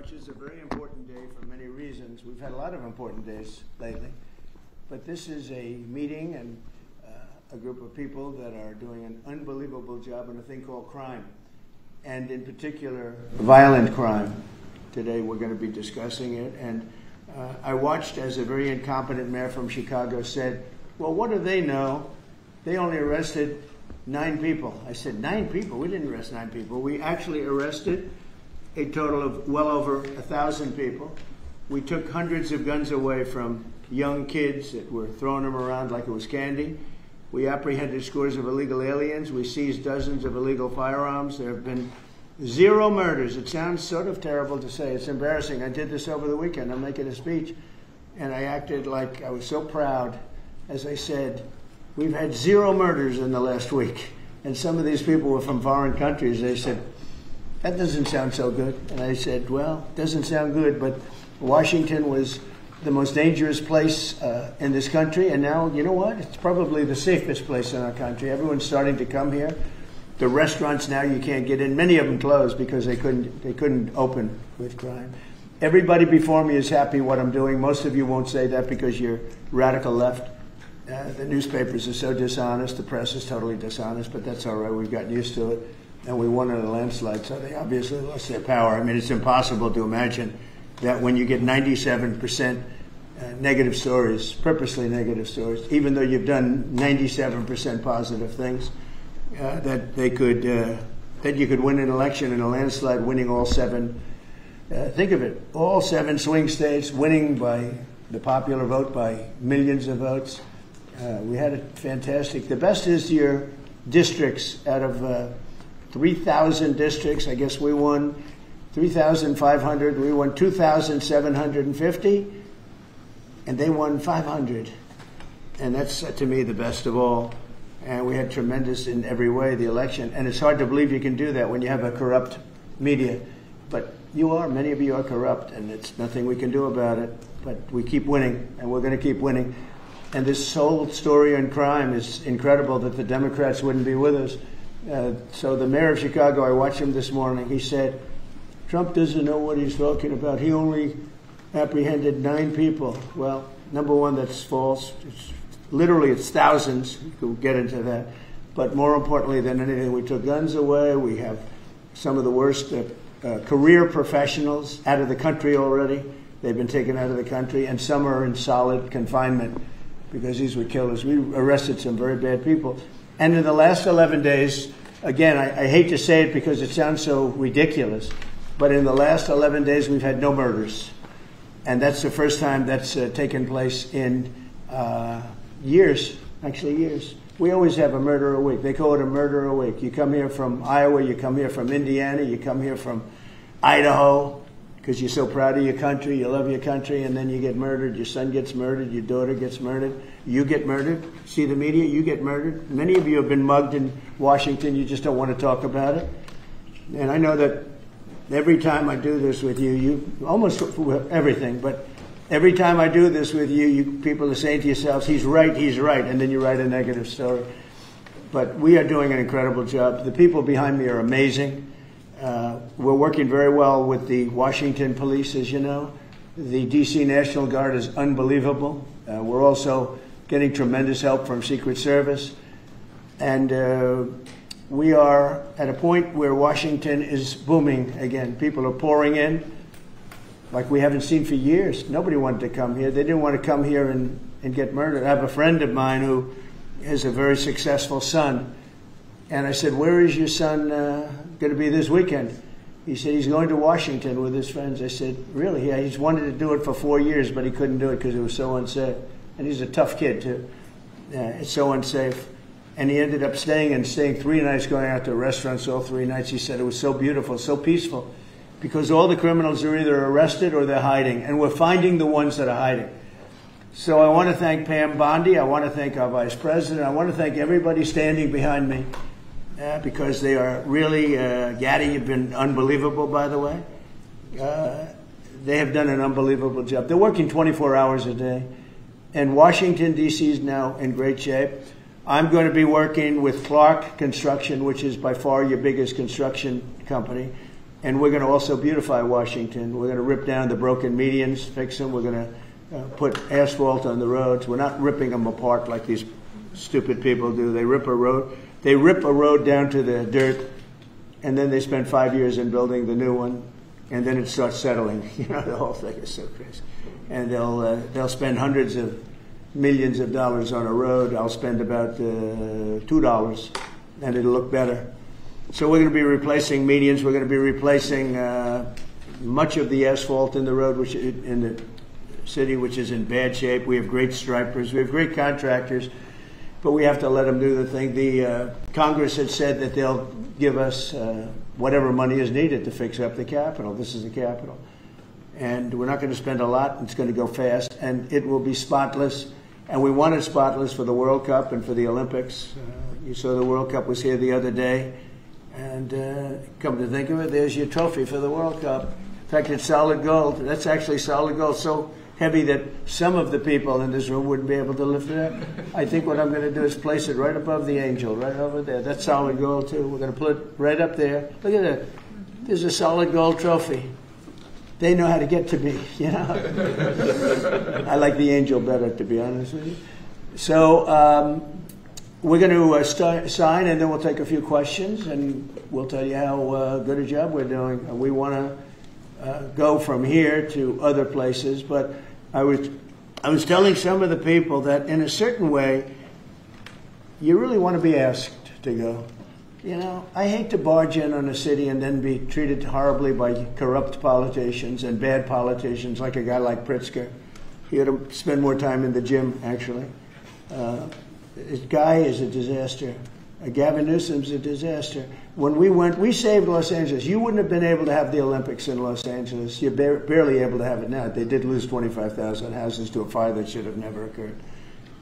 March is a very important day for many reasons. We've had a lot of important days lately, but this is a meeting and a group of people that are doing an unbelievable job on a thing called crime, and in particular, violent crime. Today we're going to be discussing it, and I watched as a very incompetent mayor from Chicago said, well, what do they know? They only arrested 9 people. I said, 9 people? We didn't arrest 9 people. We actually arrested a total of well over 1,000 people. We took hundreds of guns away from young kids that were throwing them around like it was candy. We apprehended scores of illegal aliens. We seized dozens of illegal firearms. There have been 0 murders. It sounds sort of terrible to say. It's embarrassing. I did this over the weekend. I'm making a speech, and I acted like I was so proud as I said, we've had 0 murders in the last week. And some of these people were from foreign countries. They said, that doesn't sound so good. And I said, well, it doesn't sound good, but Washington was the most dangerous place in this country, and now, you know what? It's probably the safest place in our country. Everyone's starting to come here. The restaurants now you can't get in. Many of them closed because they couldn't open with crime. Everybody before me is happy what I'm doing. Most of you won't say that because you're radical left. The newspapers are so dishonest. The press is totally dishonest, but that's all right. We've gotten used to it, and we won in a landslide, so they obviously lost their power. I mean, it's impossible to imagine that when you get 97% negative stories, purposely negative stories, even though you've done 97% positive things, that you could win an election in a landslide, winning all 7. Think of it, all 7 swing states, winning by the popular vote by millions of votes. We had it fantastic. The best is your districts. Out of 3,000 districts, I guess we won 3,500. We won 2,750, and they won 500. And that's, to me, the best of all. And we had tremendous in every way, the election. And it's hard to believe you can do that when you have a corrupt media. But many of you are corrupt, and it's nothing we can do about it. But we keep winning, and we're going to keep winning. And this whole story on crime is incredible that the Democrats wouldn't be with us. So the mayor of Chicago, I watched him this morning, he said, Trump doesn't know what he's talking about. He only apprehended 9 people. Well, number one, that's false. It's thousands. We'll get into that. But more importantly than anything, we took guns away. We have some of the worst career professionals out of the country already. They've been taken out of the country, and some are in solid confinement because these were killers. We arrested some very bad people. And in the last 11 days, again, I hate to say it because it sounds so ridiculous, but in the last 11 days, we've had no murders. And that's the first time that's taken place in years, actually years. We always have a murder a week. They call it a murder a week. You come here from Iowa, you come here from Indiana, you come here from Idaho, because you're so proud of your country, you love your country, and then you get murdered. Your son gets murdered, your daughter gets murdered, you get murdered. See the media, you get murdered. Many of you have been mugged in Washington, you just don't want to talk about it. And I know that every time I do this with you almost everything, but every time I do this with you people are saying to yourselves, he's right, and then you write a negative story. But we are doing an incredible job. The people behind me are amazing. We're working very well with the Washington police, as you know. The D.C. National Guard is unbelievable. We're also getting tremendous help from Secret Service. And we are at a point where Washington is booming again. People are pouring in like we haven't seen for years. Nobody wanted to come here. They didn't want to come here and get murdered. I have a friend of mine who has a very successful son. And I said, where is your son going to be this weekend? He said, he's going to Washington with his friends. I said, really? Yeah, he's wanted to do it for 4 years, but he couldn't do it because it was so unsafe. And he's a tough kid, too. It's so unsafe. And he ended up staying 3 nights, going out to restaurants all 3 nights. He said it was so beautiful, so peaceful, because all the criminals are either arrested or they're hiding, and we're finding the ones that are hiding. So I want to thank Pam Bondi. I want to thank our vice president. I want to thank everybody standing behind me. Because they are really, Gaddy, you've been unbelievable, by the way. They have done an unbelievable job. They're working 24 hours a day. And Washington, D.C. is now in great shape. I'm going to be working with Clark Construction, which is by far your biggest construction company. And we're going to also beautify Washington. We're going to rip down the broken medians, fix them. We're going to put asphalt on the roads. We're not ripping them apart like these stupid people do. They rip a road down to the dirt, and then they spend 5 years in building the new one, and then it starts settling. You know, the whole thing is so crazy. And they'll spend hundreds of millions of dollars on a road. I'll spend about $2, and it'll look better. So we're going to be replacing medians. We're going to be replacing much of the asphalt in the road, which in the city, which is in bad shape. We have great stripers. We have great contractors, but we have to let them do the thing. The Congress had said that they'll give us whatever money is needed to fix up the Capitol. This is the Capitol. And we're not going to spend a lot. It's going to go fast, and it will be spotless. And we want it spotless for the World Cup and for the Olympics. You saw the World Cup was here the other day. And come to think of it, there's your trophy for the World Cup. In fact, it's solid gold. That's actually solid gold, so heavy that some of the people in this room wouldn't be able to lift it up. I think what I'm going to do is place it right above the angel, right over there. That's solid gold, too. We're going to put it right up there. Look at that. There's a solid gold trophy. They know how to get to me, you know. I like the angel better, to be honest with you. So we're going to sign, and then we'll take a few questions, and we'll tell you how good a job we're doing. We want to go from here to other places, but I was telling some of the people that in a certain way, you really want to be asked to go. You know, I hate to barge in on a city and then be treated horribly by corrupt politicians and bad politicians, like a guy like Pritzker. He ought to spend more time in the gym, actually. This guy is a disaster. Gavin Newsom's a disaster. When we went, we saved Los Angeles. You wouldn't have been able to have the Olympics in Los Angeles. You're barely able to have it now. They did lose 25,000 houses to a fire that should have never occurred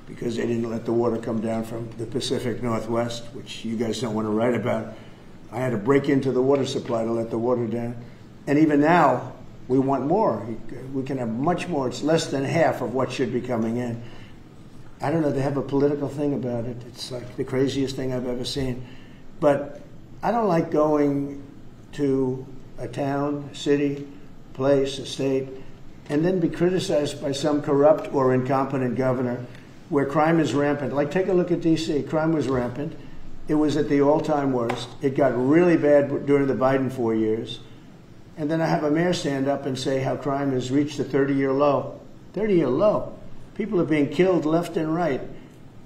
because they didn't let the water come down from the Pacific Northwest, which you guys don't want to write about. I had to break into the water supply to let the water down. And even now, we want more. We can have much more. It's less than half of what should be coming in. I don't know, they have a political thing about it. It's like the craziest thing I've ever seen. But I don't like going to a town, city, place, a state, and then be criticized by some corrupt or incompetent governor where crime is rampant. Like, take a look at D.C. Crime was rampant. It was at the all-time worst. It got really bad during the Biden 4 years. And then I have a mayor stand up and say how crime has reached a 30-year low. 30-year low. People are being killed left and right.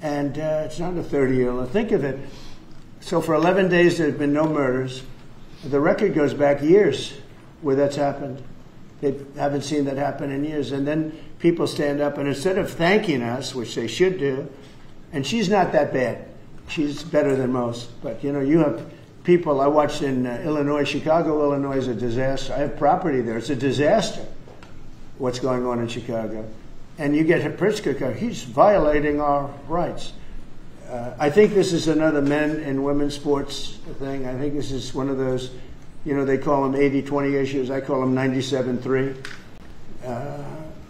And it's not a 30-year low. Think of it. So for 11 days, there have been no murders. The record goes back years where that's happened. They haven't seen that happen in years. And then people stand up, and instead of thanking us, which they should do, and she's not that bad. She's better than most. But, you know, you have people, I watched in Illinois, Chicago, Illinois is a disaster. I have property there. It's a disaster what's going on in Chicago. And you get Pritzker, he's violating our rights. I think this is another men and women's sports thing. I think this is one of those, you know, they call them 80-20 issues. I call them 97-3.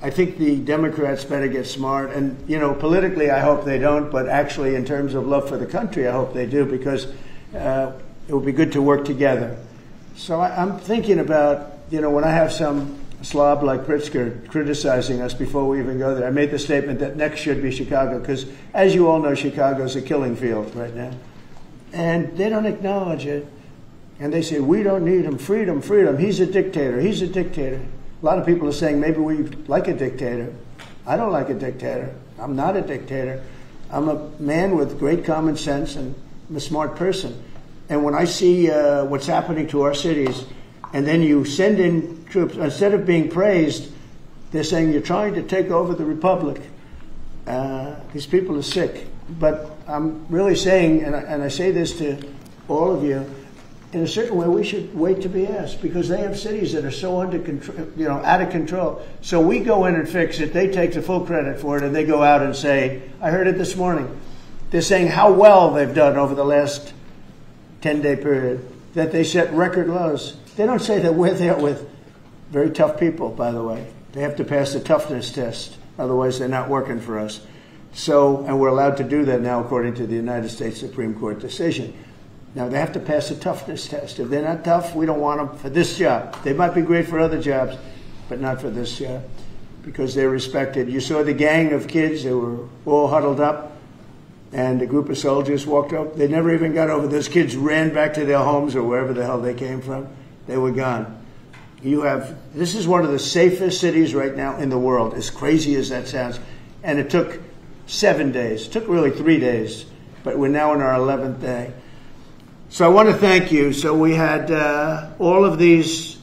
I think the Democrats better get smart. And, you know, politically, I hope they don't. But actually, in terms of love for the country, I hope they do, because it would be good to work together. So I'm thinking about, you know, when I have some slob like Pritzker criticizing us before we even go there, I made the statement that next should be Chicago, because, as you all know, Chicago's a killing field right now. And they don't acknowledge it. And they say, we don't need him. Freedom, freedom. He's a dictator. He's a dictator. A lot of people are saying maybe we like a dictator. I don't like a dictator. I'm not a dictator. I'm a man with great common sense, and I'm a smart person. And when I see what's happening to our cities, and then you send in troops, instead of being praised, they're saying you're trying to take over the republic. These people are sick. But I'm really saying, and I say this to all of you, in a certain way, we should wait to be asked, because they have cities that are so under control, you know, out of control. So we go in and fix it. They take the full credit for it, and they go out and say, I heard it this morning. They're saying how well they've done over the last 10-day period, that they set record lows. They don't say that we're there with very tough people, by the way. They have to pass the toughness test. Otherwise, they're not working for us. So, and we're allowed to do that now according to the United States Supreme Court decision. Now, they have to pass a toughness test. If they're not tough, we don't want them for this job. They might be great for other jobs, but not for this job, because they're respected. You saw the gang of kids. They were all huddled up, and a group of soldiers walked up. They never even got over. Those kids ran back to their homes or wherever the hell they came from. They were gone. This is one of the safest cities right now in the world, as crazy as that sounds. And it took 7 days. It took really 3 days, but we're now in our 11th day. So I want to thank you. So we had all of these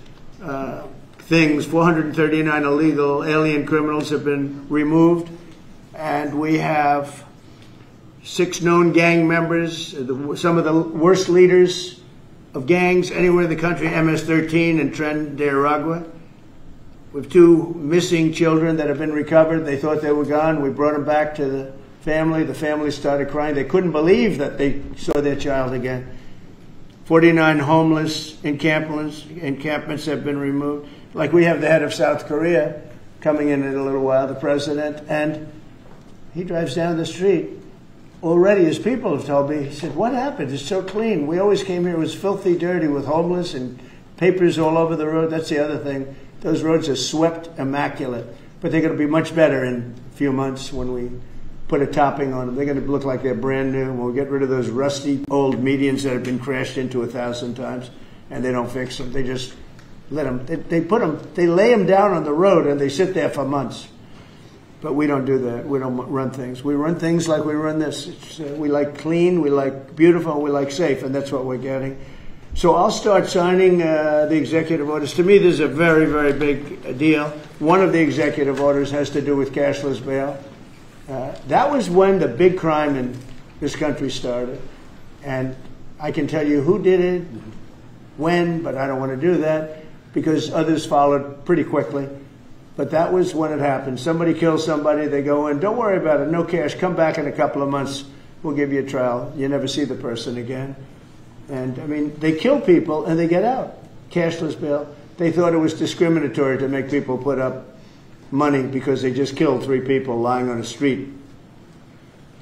things, 439 illegal alien criminals have been removed, and we have 6 known gang members, some of the worst leaders of gangs anywhere in the country, MS-13 and Tren de Aragua. We have 2 missing children that have been recovered. They thought they were gone. We brought them back to the family. The family started crying. They couldn't believe that they saw their child again. 49 homeless encampments have been removed. Like, we have the head of South Korea coming in a little while, the president, and he drives down the street. Already, his people have told me, he said, what happened? It's so clean. We always came here, it was filthy dirty with homeless and papers all over the road. That's the other thing. Those roads are swept immaculate. But they're going to be much better in a few months when we put a topping on them. They're going to look like they're brand new. We'll get rid of those rusty old medians that have been crashed into 1,000 times, and they don't fix them. They just let them, they lay them down on the road and they sit there for months. But we don't do that. We don't run things. We run things like we run this. We like clean, we like beautiful, we like safe, and that's what we're getting. So I'll start signing the executive orders. To me, this is a very, very big deal. One of the executive orders has to do with cashless bail. That was when the big crime in this country started. And I can tell you who did it, when, but I don't want to do that because others followed pretty quickly. But that was when it happened. Somebody kills somebody, they go in, don't worry about it, no cash, come back in a couple of months, we'll give you a trial. You never see the person again. And, I mean, they kill people and they get out. Cashless bail. They thought it was discriminatory to make people put up money because they just killed 3 people lying on a street.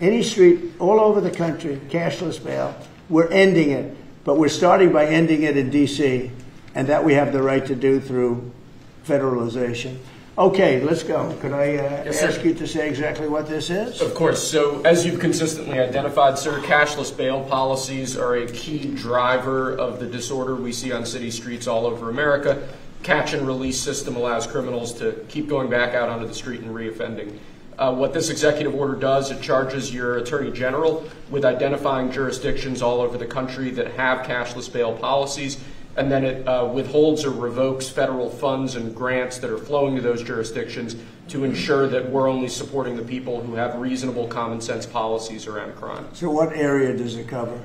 Any street, all over the country, cashless bail. We're ending it, but we're starting by ending it in D.C., and that we have the right to do through federalization. Okay, let's go. Could I ask you to say exactly what this is? Of course. So, as you've consistently identified, sir, cashless bail policies are a key driver of the disorder we see on city streets all over America. Catch and release system allows criminals to keep going back out onto the street and reoffending. What this executive order does, it charges your Attorney General with identifying jurisdictions all over the country that have cashless bail policies, and then it withholds or revokes federal funds and grants that are flowing to those jurisdictions to ensure that we're only supporting the people who have reasonable common sense policies around crime. So what area does it cover?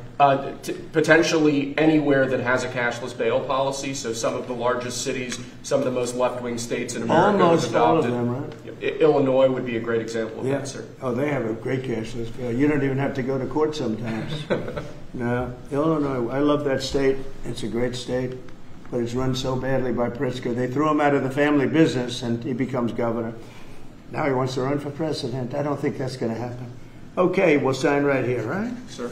Potentially anywhere that has a cashless bail policy. So some of the largest cities, some of the most left-wing states in America have adopted. All of them, right? Illinois would be a great example of that, sir. Oh, they have a great cashless bail. You don't even have to go to court sometimes. No, Illinois, I love that state. It's a great state, but it's run so badly by Pritzker. They threw him out of the family business and he becomes governor. Now he wants to run for president. I don't think that's going to happen. Okay, we'll sign right here, right? Sir.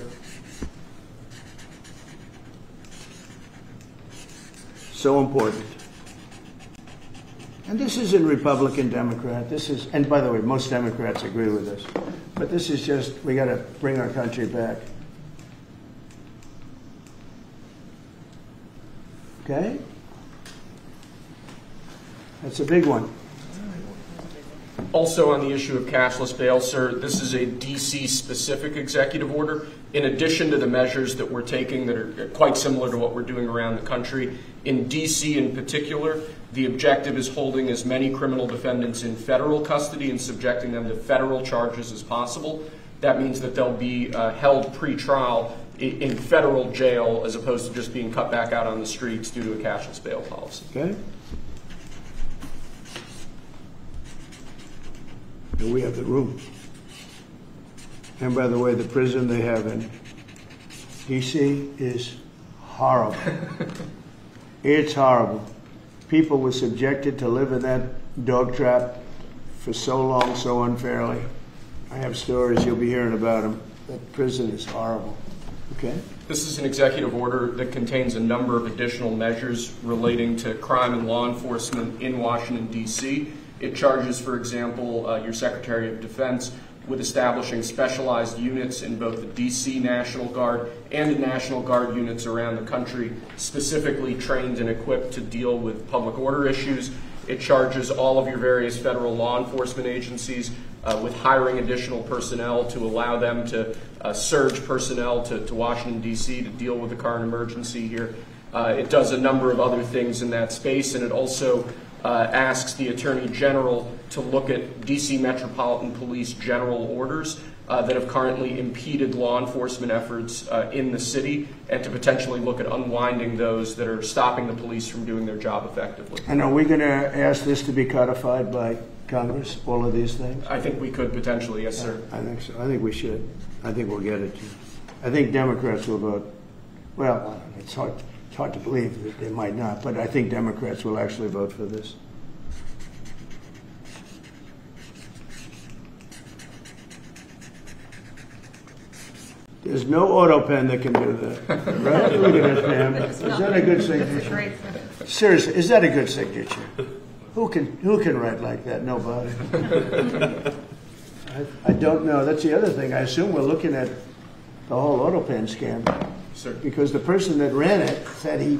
So important. And this isn't Republican, Democrat. This is, and by the way, most Democrats agree with this. But this is just, we got to bring our country back. Okay? That's a big one. Also on the issue of cashless bail, sir, this is a D.C.-specific executive order. In addition to the measures that we're taking that are quite similar to what we're doing around the country, in D.C. in particular, the objective is holding as many criminal defendants in federal custody and subjecting them to federal charges as possible. That means that they'll be held pre-trial in federal jail as opposed to just being cut back out on the streets due to a cashless bail policy. Okay. And we have the room. And by the way, the prison they have in D.C. is horrible. It's horrible. People were subjected to live in that dog trap for so long, so unfairly. I have stories, you'll be hearing about them. That prison is horrible. Okay? This is an executive order that contains a number of additional measures relating to crime and law enforcement in Washington, D.C. It charges, for example, your Secretary of Defense with establishing specialized units in both the D.C. National Guard and the National Guard units around the country, specifically trained and equipped to deal with public order issues. It charges all of your various federal law enforcement agencies with hiring additional personnel to allow them to surge personnel to Washington, D.C. to deal with the current emergency here. It does a number of other things in that space, and it also asks the Attorney General to look at D.C. Metropolitan Police general orders that have currently impeded law enforcement efforts in the city, and to potentially look at unwinding those that are stopping the police from doing their job effectively. And are we going to ask this to be codified by Congress, all of these things? I think we could potentially, yes, sir. I think so. I think we should. I think we'll get it. I think Democrats will vote. Well, it's hard to believe that they might not, but I think Democrats will actually vote for this. There's no auto pen that can do that. Right? Look at that, Pam. Is that a good signature? Seriously, is that a good signature? Who can write like that? Nobody. I don't know. That's the other thing. I assume we're looking at the whole auto pen scam. Sir. Because the person that ran it said he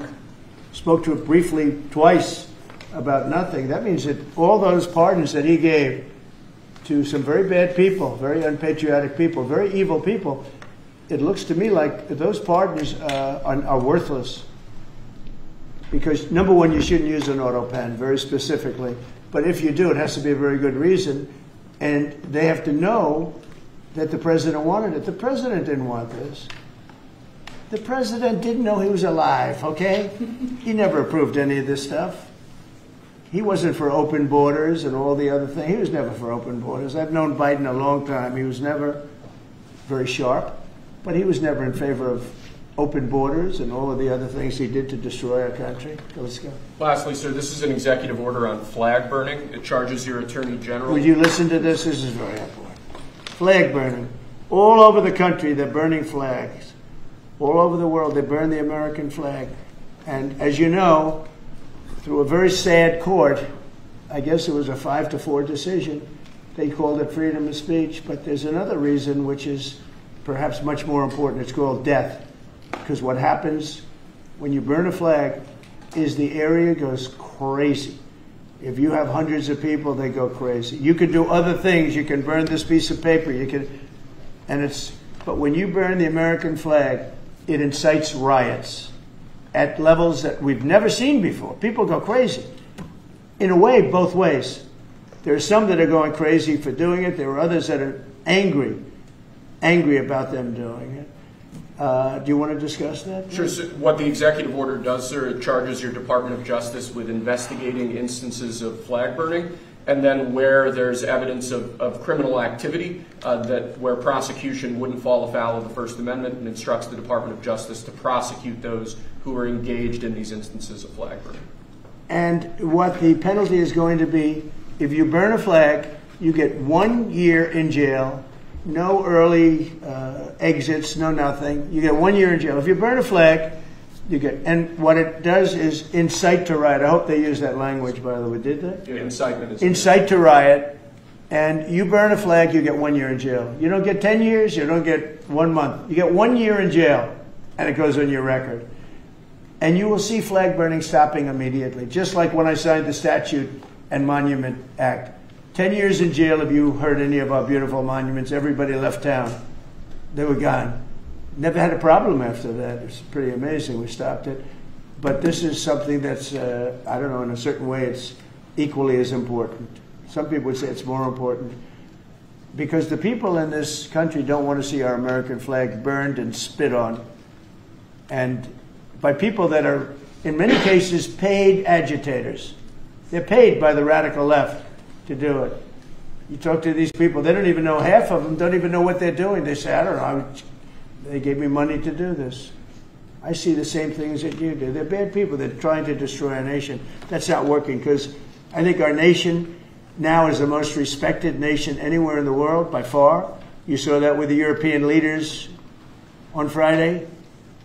spoke to it briefly twice about nothing. That means that all those pardons that he gave to some very bad people, very unpatriotic people, very evil people, it looks to me like those pardons are worthless. Because, number one, you shouldn't use an auto pen, very specifically. But if you do, it has to be a very good reason. And they have to know that the president wanted it. The president didn't want this. The president didn't know he was alive, okay? He never approved any of this stuff. He wasn't for open borders and all the other things. He was never for open borders. I've known Biden a long time. He was never very sharp, but he was never in favor of open borders and all of the other things he did to destroy our country. Let's go. Lastly, sir, this is an executive order on flag burning. It charges your Attorney General. Would you listen to this? This is very important. Flag burning. All over the country, they're burning flags. All over the world, they burn the American flag. And as you know, through a very sad court, I guess it was a 5-4 decision, they called it freedom of speech. But there's another reason which is perhaps much more important. It's called death. Because what happens when you burn a flag is the area goes crazy. If you have hundreds of people, they go crazy. You can do other things. You can burn this piece of paper. But when you burn the American flag, it incites riots at levels that we've never seen before. People go crazy. In a way, both ways. There are some that are going crazy for doing it. There are others that are angry about them doing it. Do you want to discuss that? Sure. So what the executive order does, sir, it charges your Department of Justice with investigating instances of flag burning, and then where there's evidence of criminal activity, where prosecution wouldn't fall afoul of the First Amendment, and instructs the Department of Justice to prosecute those who are engaged in these instances of flag burning. And what the penalty is going to be, if you burn a flag, you get 1 year in jail. No early exits, no nothing. You get 1 year in jail. If you burn a flag, and what it does is incite to riot. I hope they use that language, by the way. Did they? Yeah, incitement is incite to riot. And you burn a flag, you get 1 year in jail. You don't get 10 years, you don't get 1 month. You get 1 year in jail, and it goes on your record. And you will see flag burning stopping immediately, just like when I signed the Statute and Monument Act. 10 years in jail if you hurt any of our beautiful monuments. Everybody left town. They were gone. Never had a problem after that. It's pretty amazing. We stopped it. But this is something that's, I don't know, in a certain way it's equally as important. Some people would say it's more important. Because the people in this country don't want to see our American flag burned and spit on. And by people that are, in many cases, paid agitators. They're paid by the radical left to do it. You talk to these people, they don't even know, half of them don't even know what they're doing. They say, I don't know, they gave me money to do this. I see the same things that you do. They're bad people. They're trying to destroy our nation. That's not working, because I think our nation now is the most respected nation anywhere in the world, by far. You saw that with the European leaders on Friday.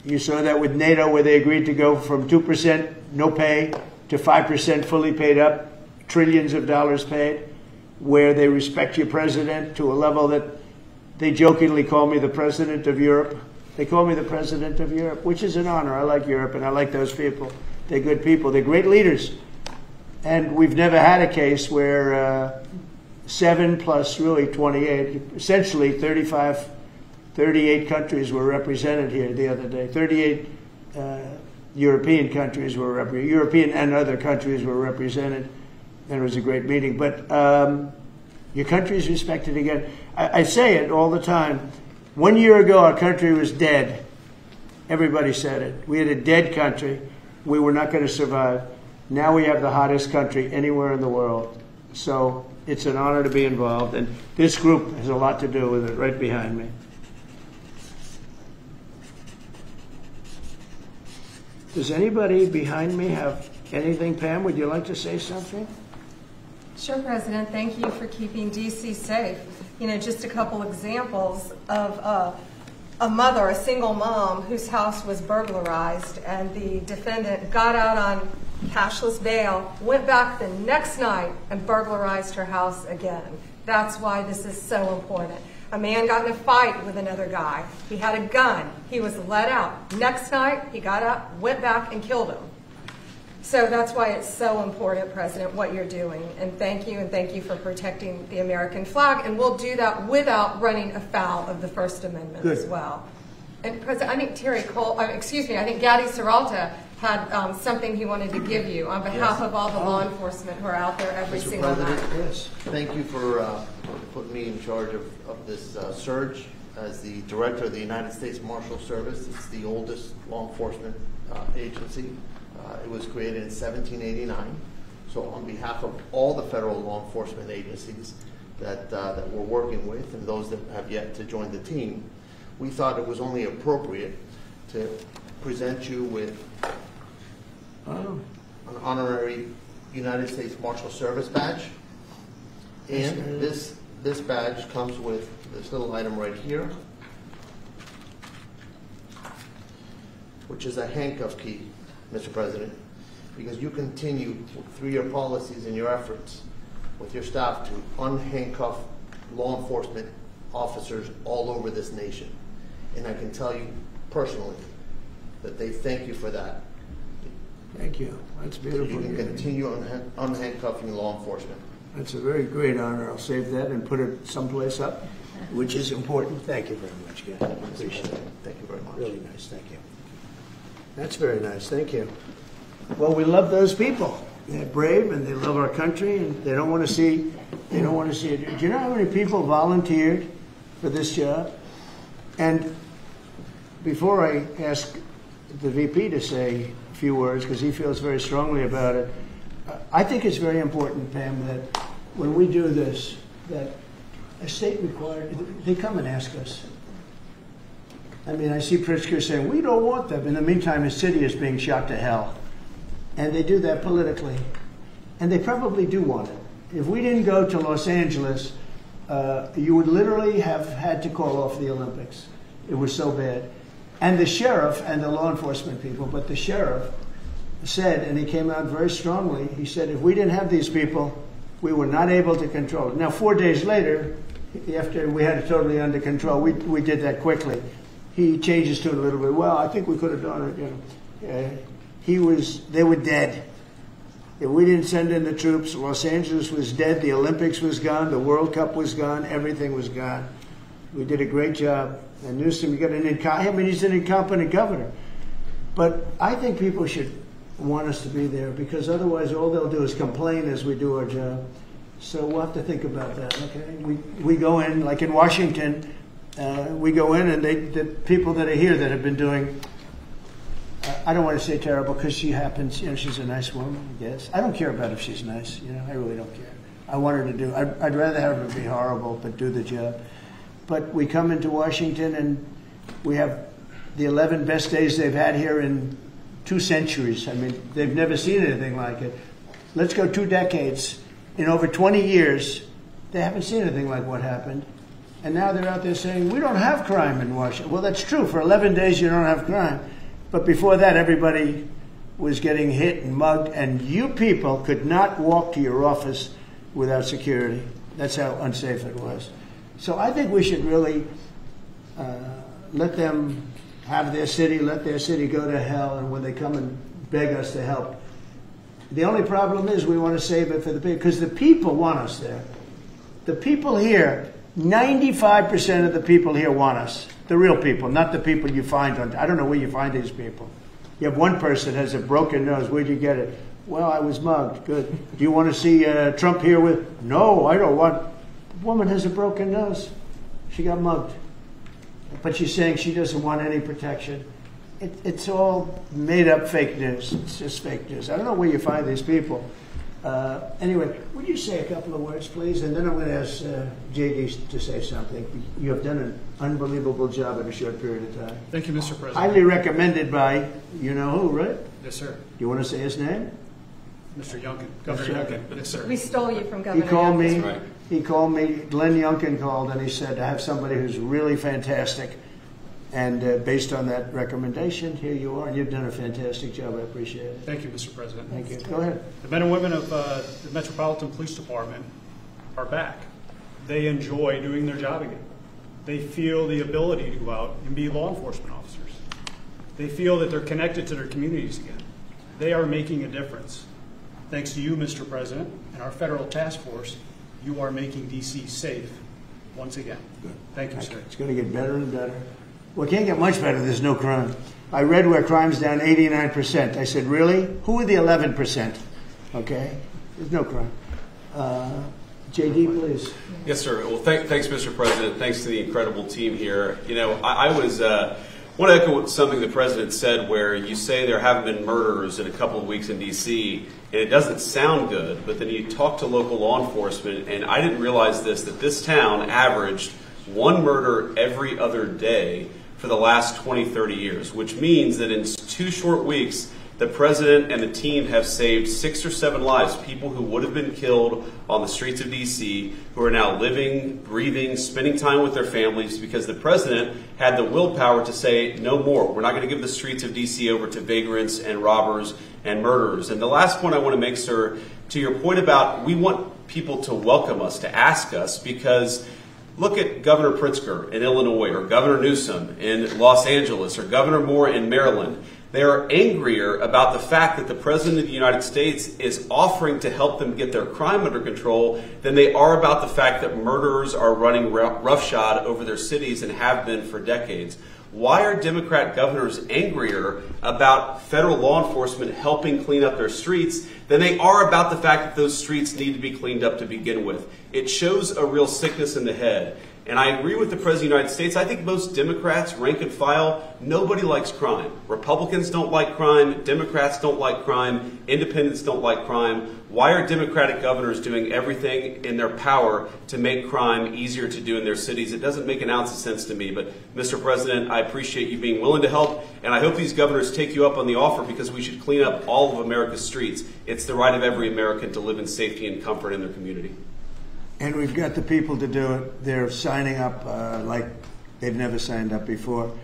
You saw that with NATO, where they agreed to go from 2% no pay to 5% fully paid up, trillions of dollars paid, where they respect your president to a level that they jokingly call me the president of Europe. They call me the president of Europe, which is an honor. I like Europe, and I like those people. They're good people. They're great leaders. And we've never had a case where 7 plus really 28, essentially 38 countries were represented here the other day. 38 European countries were represented. European and other countries were represented. And it was a great meeting. But your country is respected again. I say it all the time. 1 year ago, our country was dead. Everybody said it. We had a dead country. We were not going to survive. Now we have the hottest country anywhere in the world. So it's an honor to be involved. And this group has a lot to do with it, right behind me. Does anybody behind me have anything? Pam, would you like to say something? Sure, President. Thank you for keeping D.C. safe. You know, just a couple examples of a mother, a single mom, whose house was burglarized, and the defendant got out on cashless bail, went back the next night and burglarized her house again. That's why this is so important. A man got in a fight with another guy. He had a gun. He was let out. Next night, he got up, went back, and killed him. So that's why it's so important, President, what you're doing. And thank you for protecting the American flag. And we'll do that without running afoul of the First Amendment as well. And President, I think I think Gaddy Serralta had something he wanted to give you on behalf of all the law enforcement who are out there every single night. Yes. Thank you for putting me in charge of this surge as the director of the United States Marshal Service. It's the oldest law enforcement agency. It was created in 1789. So on behalf of all the federal law enforcement agencies that we're working with and those that have yet to join the team, we thought it was only appropriate to present you with an honorary United States Marshal Service badge. And this badge comes with this little item right here, which is a handcuff key, Mr. President, because you continue through your policies and your efforts with your staff to unhandcuff law enforcement officers all over this nation. And I can tell you personally that they thank you for that. Thank you. That's beautiful. So you can continue unhandcuffing law enforcement. That's a very great honor. I'll save that and put it someplace up, which is important. Thank you very much, Gary. Appreciate it. Thank you very much. Really nice. Thank you. That's very nice. Thank you. Well, we love those people. They're brave and they love our country, and they don't want to see it. Do you know how many people volunteered for this job? And before I ask the VP to say a few words, because he feels very strongly about it, I think it's very important, Pam, that when we do this, that a state required, they come and ask us. I mean, I see Pritzker saying, we don't want them. In the meantime, his city is being shot to hell. And they do that politically. And they probably do want it. If we didn't go to Los Angeles, you would literally have had to call off the Olympics. It was so bad. And the sheriff and the law enforcement people, but the sheriff said, and he came out very strongly, he said, if we didn't have these people, we were not able to control it. Now, 4 days later, after we had it totally under control, we did that quickly. He changed his tune a little bit. Well, I think we could have done it, you know. They were dead. If we didn't send in the troops, Los Angeles was dead, the Olympics was gone, the World Cup was gone, everything was gone. We did a great job. And Newsom, he's an incompetent governor. But I think people should want us to be there, because otherwise all they'll do is complain as we do our job. So we'll have to think about that, okay? We go in, like in Washington, we go in and the people that are here that have been doing, I don't want to say terrible, because she happens, you know, she's a nice woman, I guess. I don't care about if she's nice, you know, I really don't care. I want her to do, I'd rather have her be horrible, but do the job. But we come into Washington and we have the 11 best days they've had here in 2 centuries. I mean, they've never seen anything like it. Let's go 2 decades. In over 20 years, they haven't seen anything like what happened. And now they're out there saying, we don't have crime in Washington. Well, that's true. For 11 days, you don't have crime. But before that, everybody was getting hit and mugged, and you people could not walk to your office without security. That's how unsafe it was. So I think we should really let them have their city, let their city go to hell, and when they come and beg us to help. The only problem is we want to save it for the people, because the people want us there. The people here, 95% of the people here want us. The real people, not the people you find on, I don't know where you find these people. You have one person has a broken nose. Where'd you get it? Well, I was mugged. Good. Do you want to see Trump here with? No, I don't want. The woman has a broken nose. She got mugged. But she's saying she doesn't want any protection. It's all made up fake news. It's just fake news. I don't know where you find these people. Anyway, would you say a couple of words, please? And then I'm going to ask JD to say something. You have done an unbelievable job in a short period of time. Thank you, Mr. President. Highly recommended by you know who, right? Yes, sir. Do you want to say his name? Mr. Youngkin, Governor Youngkin. Yes, sir. We stole you from He Governor called me. Youngkin. Right. He called me. Glenn Youngkin called, and he said, "I have somebody who's really fantastic." And based on that recommendation, here you are. You've done a fantastic job. I appreciate it. Thank you, Mr. President. Thank you. Go ahead. The men and women of the Metropolitan Police Department are back. They enjoy doing their job again. They feel the ability to go out and be law enforcement officers. They feel that they're connected to their communities again. They are making a difference. Thanks to you, Mr. President, and our federal task force, you are making D.C. safe once again. Thank you, sir. It's going to get better and better. Well, it can't get much better. There's no crime. I read where crime's down 89%. I said, really? Who are the 11%? Okay? There's no crime. JD, please. Yes, sir. Well, thanks, Mr. President. Thanks to the incredible team here. You know, I want to echo something the President said, where you say there haven't been murders in a couple of weeks in D.C., and it doesn't sound good, but then you talk to local law enforcement, and I didn't realize that this town averaged one murder every other day for the last 20, 30 years, which means that in 2 short weeks, the President and the team have saved 6 or 7 lives, people who would have been killed on the streets of D.C., who are now living, breathing, spending time with their families, because the President had the willpower to say, no more. We're not going to give the streets of D.C. over to vagrants and robbers and murderers. And the last point I want to make, sir, to your point about we want people to welcome us, to ask us, because look at Governor Pritzker in Illinois, or Governor Newsom in Los Angeles, or Governor Moore in Maryland. They are angrier about the fact that the President of the United States is offering to help them get their crime under control than they are about the fact that murderers are running roughshod over their cities and have been for decades. Why are Democrat governors angrier about federal law enforcement helping clean up their streets than they are about the fact that those streets need to be cleaned up to begin with? It shows a real sickness in the head. And I agree with the President of the United States. I think most Democrats, rank and file, nobody likes crime. Republicans don't like crime. Democrats don't like crime. Independents don't like crime. Why are Democratic governors doing everything in their power to make crime easier to do in their cities? It doesn't make an ounce of sense to me. But, Mr. President, I appreciate you being willing to help. And I hope these governors take you up on the offer, because we should clean up all of America's streets. It's the right of every American to live in safety and comfort in their community. And we've got the people to do it. They're signing up like they've never signed up before.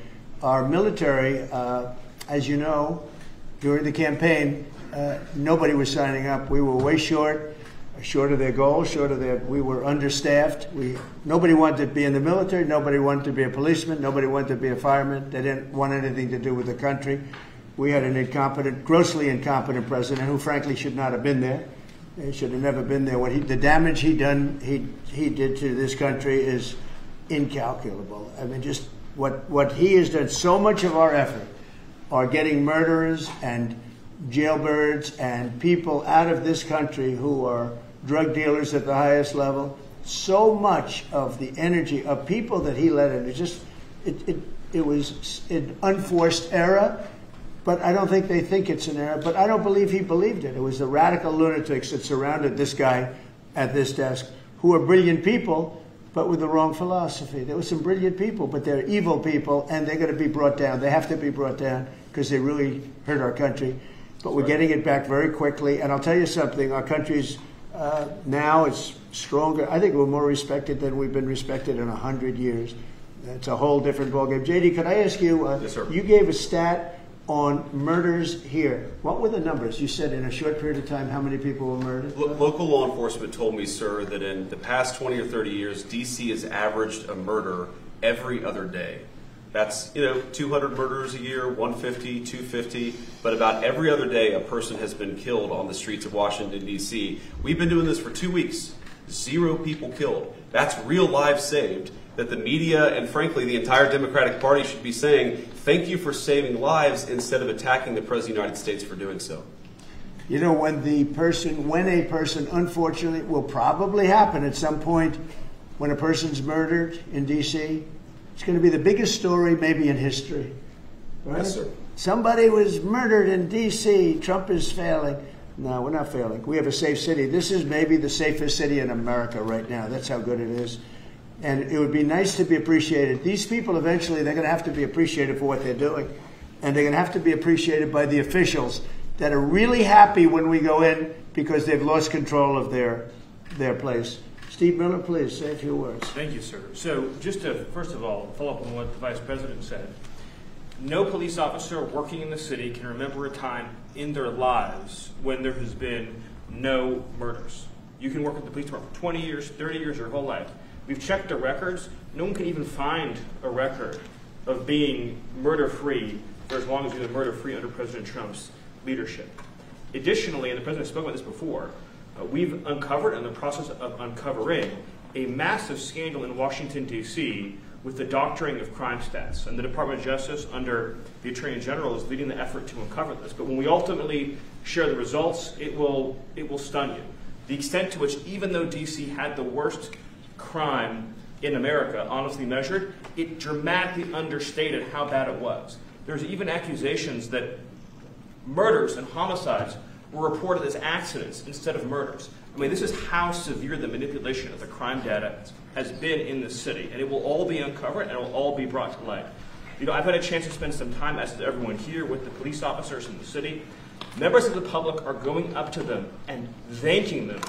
Our military, as you know, during the campaign, nobody was signing up. We were way short of their goal, we were understaffed. Nobody wanted to be in the military. Nobody wanted to be a policeman. Nobody wanted to be a fireman. They didn't want anything to do with the country. We had an incompetent, grossly incompetent president who, frankly, should not have been there. He should have never been there. The damage he did to this country is incalculable. I mean, just what he has done. So much of our effort are getting murderers and jailbirds and people out of this country who are drug dealers at the highest level. So much of the energy of people that he led in, it was an unforced error. But I don't think they think it's an error. But I don't believe he believed it. It was the radical lunatics that surrounded this guy at this desk, who are brilliant people, but with the wrong philosophy. There were some brilliant people, but they're evil people, and they're going to be brought down. They have to be brought down because they really hurt our country. But we're getting it back very quickly. And I'll tell you something. Our country's now is stronger. I think we're more respected than we've been respected in 100 years. It's a whole different ballgame. JD, could I ask you, Yes, sir. You gave a stat on murders here. What were the numbers? You said in a short period of time how many people were murdered? Local law enforcement told me, sir, that in the past 20 or 30 years, D.C. has averaged a murder every other day. That's, 200 murders a year, 150, 250, but about every other day a person has been killed on the streets of Washington, D.C. We've been doing this for 2 weeks. 0 people killed. That's real lives saved that the media and, frankly, the entire Democratic Party should be saying, thank you for saving lives instead of attacking the President of the United States for doing so. When a person, unfortunately, will probably happen at some point when a person's murdered in D.C., it's going to be the biggest story maybe in history. Right? Yes, sir. Somebody was murdered in D.C. Trump is failing. No, we're not failing. We have a safe city. This is maybe the safest city in America right now. That's how good it is. And it would be nice to be appreciated. These people eventually, they're going to have to be appreciated for what they're doing. And they're going to have to be appreciated by the officials that are really happy when we go in because they've lost control of their place. Steve Miller, please say a few words. Thank you, sir. So just to, first of all, follow up on what the Vice President said. No police officer working in the city can remember a time in their lives when there has been no murders. You can work at the police department for 20 years, 30 years, your whole life. We've checked the records. No one can even find a record of being murder-free for as long as you've been murder-free under President Trump's leadership. Additionally, and the President spoke about this before, we've uncovered, in the process of uncovering, a massive scandal in Washington, D.C. with the doctoring of crime stats. And the Department of Justice, under the Attorney General, is leading the effort to uncover this. But when we ultimately share the results, it will stun you. The extent to which, even though D.C. had the worst crime in America, honestly measured, it dramatically understated how bad it was. There's even accusations that murders and homicides were reported as accidents instead of murders. I mean, this is how severe the manipulation of the crime data has been in this city, and it will all be uncovered and it will all be brought to light. I've had a chance to spend some time, as does everyone here, with the police officers in the city. Members of the public are going up to them and thanking them,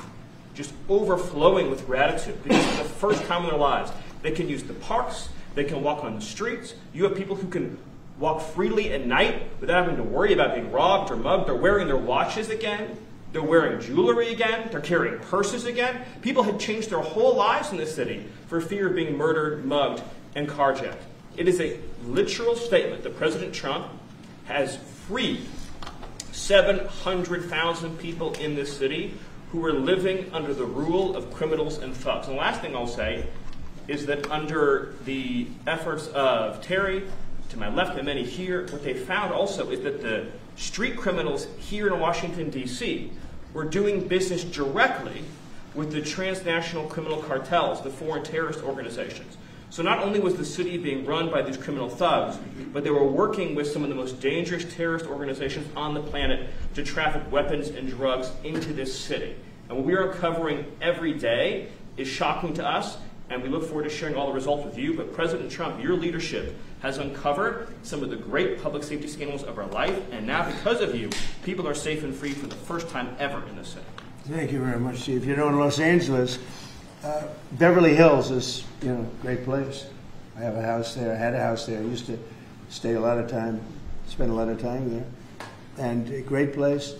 just overflowing with gratitude, because for the first time in their lives, they can use the parks, they can walk on the streets. You have people who can walk freely at night without having to worry about being robbed or mugged. They're wearing their watches again. They're wearing jewelry again. They're carrying purses again. People had changed their whole lives in this city for fear of being murdered, mugged, and carjacked. It is a literal statement that President Trump has freed 700,000 people in this city who were living under the rule of criminals and thugs. And the last thing I'll say is that under the efforts of Terry, to my left and many here, what they found also is that the street criminals here in Washington, D.C. were doing business directly with the transnational criminal cartels, the foreign terrorist organizations. So not only was the city being run by these criminal thugs, but they were working with some of the most dangerous terrorist organizations on the planet to traffic weapons and drugs into this city. And what we are uncovering every day is shocking to us, and we look forward to sharing all the results with you. But President Trump, your leadership has uncovered some of the great public safety scandals of our life, and now because of you, people are safe and free for the first time ever in this city. Thank you very much, Steve. In Los Angeles, Beverly Hills is, a great place. I have a house there. I had a house there. I used to spend a lot of time there. And a great place.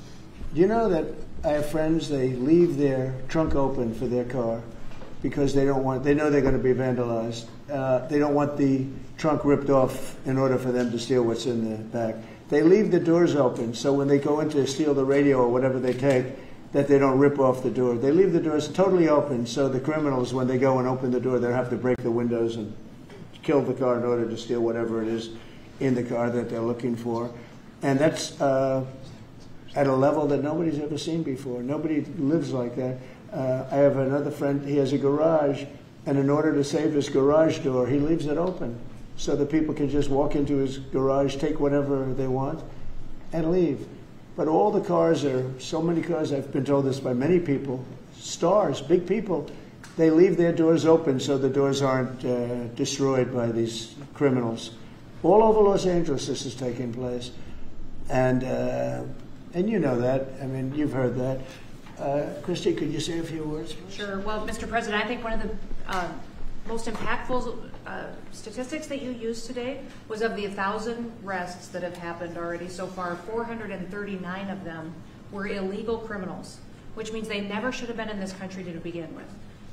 Do you know that I have friends, they leave their trunk open for their car because they know they're going to be vandalized. They don't want the trunk ripped off in order for them to steal what's in the back. They leave the doors open so when they go in to steal the radio or whatever they take, that they don't rip off the door. They leave the doors totally open so the criminals, when they go and open the door, they'll have to break the windows and kill the car in order to steal whatever it is in the car that they're looking for. And that's at a level that nobody's ever seen before. Nobody lives like that. I have another friend, he has a garage, and in order to save his garage door, he leaves it open so that people can just walk into his garage, take whatever they want, and leave. But all the cars so many cars, I've been told this by many people, stars, big people, they leave their doors open so the doors aren't destroyed by these criminals. All over Los Angeles this is taking place. And you know that. I mean, you've heard that. Christy, could you say a few words? Sure. Well, Mr. President, I think one of the most impactful statistics that you used today was of the 1,000 arrests that have happened already so far, 439 of them were illegal criminals, which means they never should have been in this country to begin with.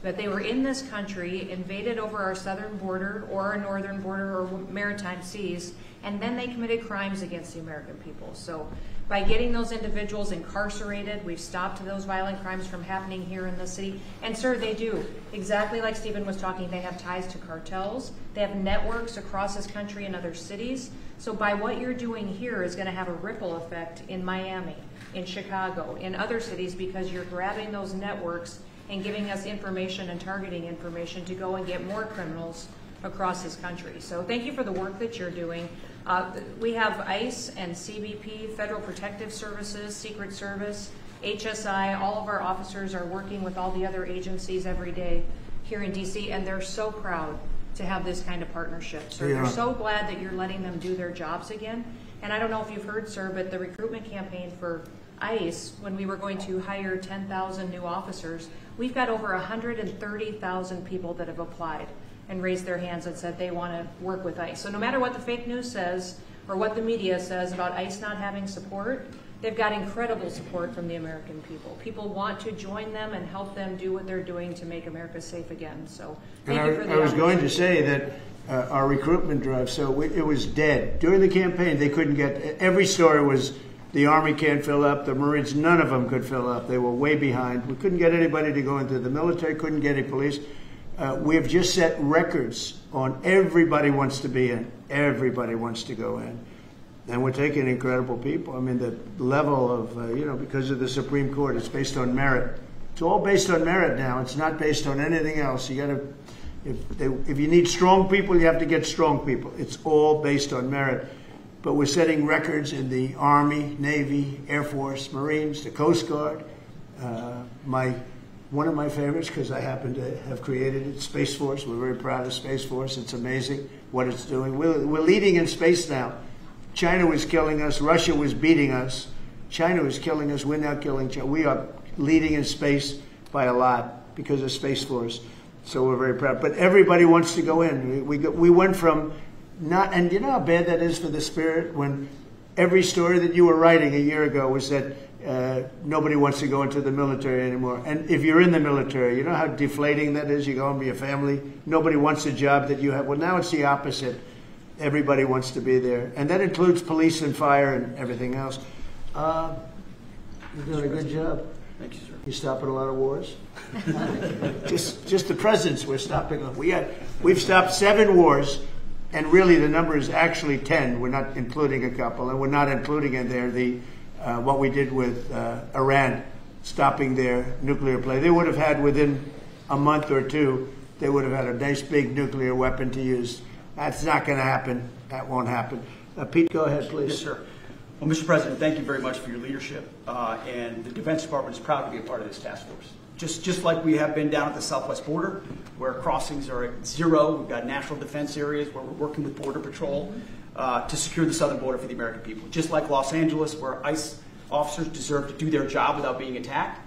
That they were in this country, invaded over our southern border or our northern border or maritime seas, and then they committed crimes against the American people. So by getting those individuals incarcerated, we've stopped those violent crimes from happening here in the city. And sir, they do. Exactly like Stephen was talking, they have ties to cartels. They have networks across this country and other cities. So by what you're doing here is going to have a ripple effect in Miami, in Chicago, in other cities, because you're grabbing those networks and giving us information and targeting information to go and get more criminals across this country. So thank you for the work that you're doing. We have ICE and CBP, Federal Protective Services, Secret Service, HSI, all of our officers are working with all the other agencies every day here in DC, and they're so proud to have this kind of partnership. So they're so glad that you're letting them do their jobs again. And I don't know if you've heard, sir, but the recruitment campaign for ICE, when we were going to hire 10,000 new officers, we've got over 130,000 people that have applied and raised their hands and said they want to work with ICE. So no matter what the fake news says or what the media says about ICE not having support, they've got incredible support from the American people. People want to join them and help them do what they're doing to make America safe again. So thank you for the I was going to say that our recruitment drive, so it was dead. During the campaign, they couldn't get, every story was the Army can't fill up, the Marines, none of them could fill up. They were way behind. We couldn't get anybody to go into the military, couldn't get any police. We have just set records on everybody wants to be in. Everybody wants to go in. And we're taking incredible people. I mean, the level of, because of the Supreme Court, it's based on merit. It's all based on merit now. It's not based on anything else. You got to, if you need strong people, you have to get strong people. It's all based on merit. But we're setting records in the Army, Navy, Air Force, Marines, the Coast Guard. One of my favorites, because I happen to have created it, Space Force. We're very proud of Space Force. It's amazing what it's doing. We're leading in space now. China was killing us. Russia was beating us. China was killing us. We're now killing China. We are leading in space by a lot because of Space Force. So we're very proud. But everybody wants to go in. We went from not, and you know how bad that is for the spirit when every story that you were writing a year ago was that nobody wants to go into the military anymore. And if you're in the military, you know how deflating that is? You go home to your family. Nobody wants a job that you have. Well, now it's the opposite. Everybody wants to be there. And that includes police and fire and everything else. You're doing a good job. Thank you, sir. You're stopping a lot of wars. just the presence we're stopping. We've stopped 7 wars. And really, the number is actually 10. We're not including a couple, and we're not including in there what we did with Iran, stopping their nuclear play. They would have had within a month or two, they would have had a nice big nuclear weapon to use. That's not going to happen. That won't happen. Pete, go ahead, please. Yes, sir. Well, Mr. President, thank you very much for your leadership, and the Defense Department is proud to be a part of this task force. Just like we have been down at the southwest border, where crossings are at 0. We've got national defense areas where we're working with Border Patrol to secure the southern border for the American people. Just like Los Angeles, where ICE officers deserve to do their job without being attacked,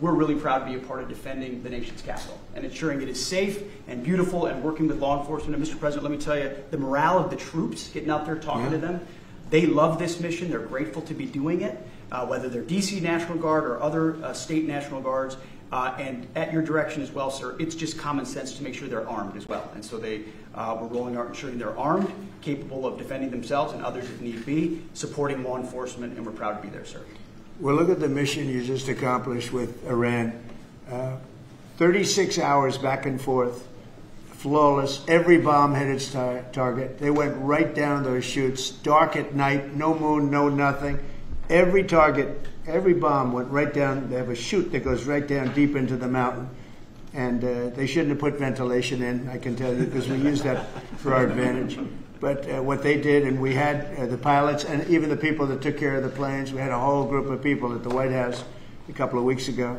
we're really proud to be a part of defending the nation's capital and ensuring it is safe and beautiful and working with law enforcement. And Mr. President, let me tell you, the morale of the troops, getting out there talking to them, they love this mission. They're grateful to be doing it, whether they're D.C. National Guard or other state National Guards. And at your direction as well, sir, it's just common sense to make sure they're armed as well. And so we're rolling out ensuring they're armed, capable of defending themselves and others if need be, supporting law enforcement, and we're proud to be there, sir. Well, look at the mission you just accomplished with Iran. 36 hours back and forth, flawless. Every bomb hit its target. They went right down those chutes, dark at night, no moon, no nothing. Every target, every bomb went right down. They have a chute that goes right down deep into the mountain. And they shouldn't have put ventilation in, I can tell you, because we used that for our advantage. But what they did, and we had the pilots and even the people that took care of the planes, we had a whole group of people at the White House a couple of weeks ago.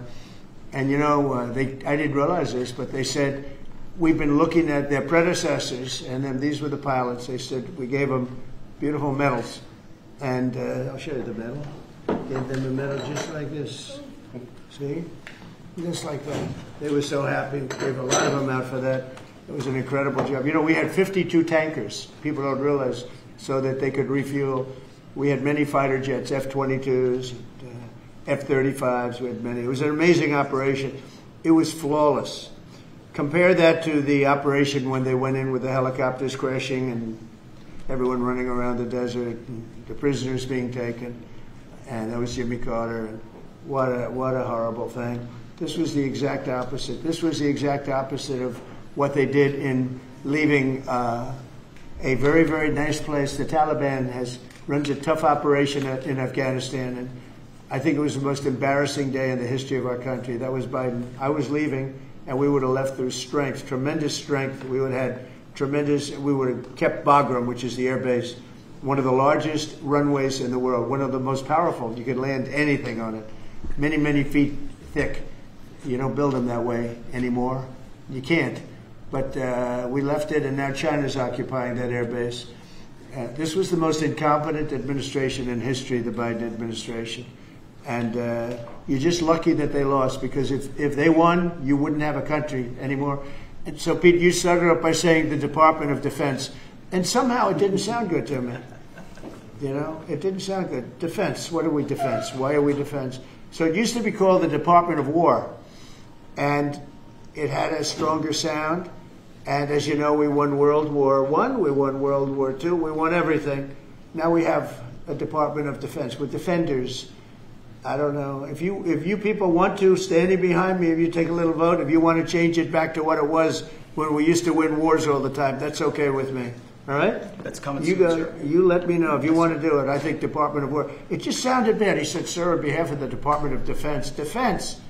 And, you know, I didn't realize this, but they said, we've been looking at their predecessors, and then these were the pilots. They said, we gave them beautiful medals. And I'll show you the medal. Gave them a medal just like this. See? Just like that. They were so happy. We gave a lot of them out for that. It was an incredible job. You know, we had 52 tankers. People don't realize, so that they could refuel. We had many fighter jets, F-22s, F-35s. We had many. It was an amazing operation. It was flawless. Compare that to the operation when they went in with the helicopters crashing and everyone running around the desert, and the prisoners being taken, and that was Jimmy Carter. And what a horrible thing. This was the exact opposite. This was the exact opposite of what they did in leaving a very, very nice place. The Taliban runs a tough operation in Afghanistan, and I think it was the most embarrassing day in the history of our country. That was Biden. I was leaving, and we would have left through strength, tremendous strength. We would have kept Bagram, which is the air base, one of the largest runways in the world, one of the most powerful. You could land anything on it, many, many feet thick. You don't build them that way anymore. You can't. But we left it, and now China's occupying that air base. This was the most incompetent administration in history, the Biden administration. And you're just lucky that they lost, because if they won, you wouldn't have a country anymore. And so, Pete, you started up by saying the Department of Defense. And somehow it didn't sound good to me. You know, it didn't sound good. Defense, what are we defense? Why are we defense? So it used to be called the Department of War. And it had a stronger sound. And as you know, we won World War I, we won World War II, we won everything. Now we have a Department of Defense with defenders. I don't know. If you people want to, standing behind me, if you take a little vote, if you want to change it back to what it was when we used to win wars all the time, that's okay with me. All right? That's coming soon, sir. You let me know if you want to do it. I think Department of War. It just sounded bad. He said, sir, on behalf of the Department of Defense. Defense.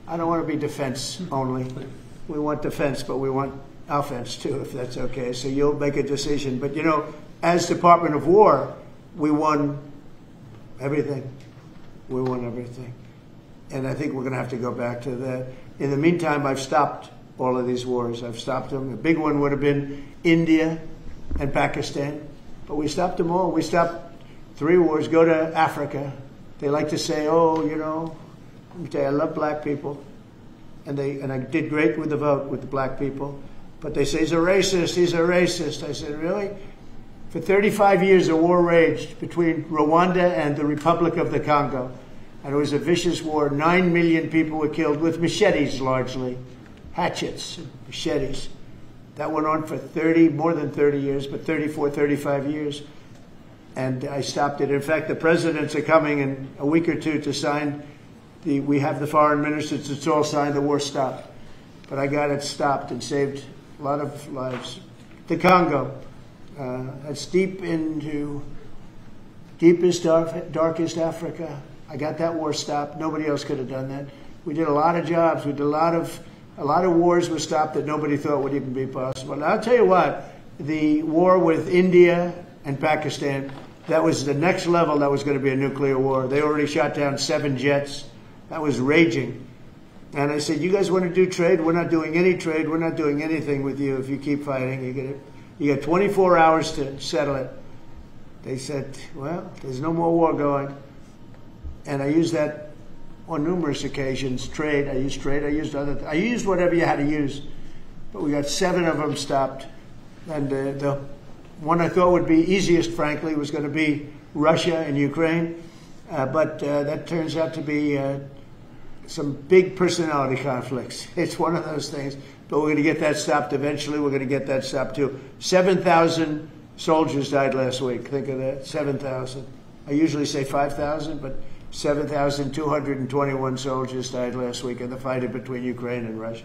I don't want to be defense only. We want defense, but we want offense too, if that's okay. So you'll make a decision. But, you know, as Department of War, we won everything. We won everything. And I think we're going to have to go back to that. In the meantime, I've stopped all of these wars. I've stopped them. A big one would have been India and Pakistan. But we stopped them all. We stopped 3 wars. Go to Africa. They like to say, oh, you know, let me tell you, I love black people. And I did great with the vote with the black people. But they say, he's a racist, he's a racist. I said, really? For 35 years, a war raged between Rwanda and the Republic of the Congo. And it was a vicious war. 9 million people were killed with machetes, largely. Hatchets, machetes. That went on for more than 30 years, but 34, 35 years. And I stopped it. In fact, the presidents are coming in a week or two to sign. We have the foreign ministers. It's all signed. The war stopped. But I got it stopped and saved a lot of lives. The Congo. That's deep into deepest, darkest Africa. I got that war stopped. Nobody else could have done that. We did a lot of jobs. We did a lot of wars were stopped that nobody thought would even be possible. And I'll tell you what, the war with India and Pakistan, that was the next level. That was going to be a nuclear war. They already shot down 7 jets. That was raging. And I said, you guys want to do trade? We're not doing any trade. We're not doing anything with you if you keep fighting. You got 24 hours to settle it. They said, well, there's no more war going. And I used that on numerous occasions. Trade. I used I used whatever you had to use. But we got 7 of them stopped. And the one I thought would be easiest, frankly, was going to be Russia and Ukraine. But that turns out to be some big personality conflicts. It's one of those things. But we're going to get that stopped eventually. We're going to get that stopped too. 7,000 soldiers died last week. Think of that. 7,000. I usually say 5,000, but 7,221 soldiers died last week in the fighting between Ukraine and Russia.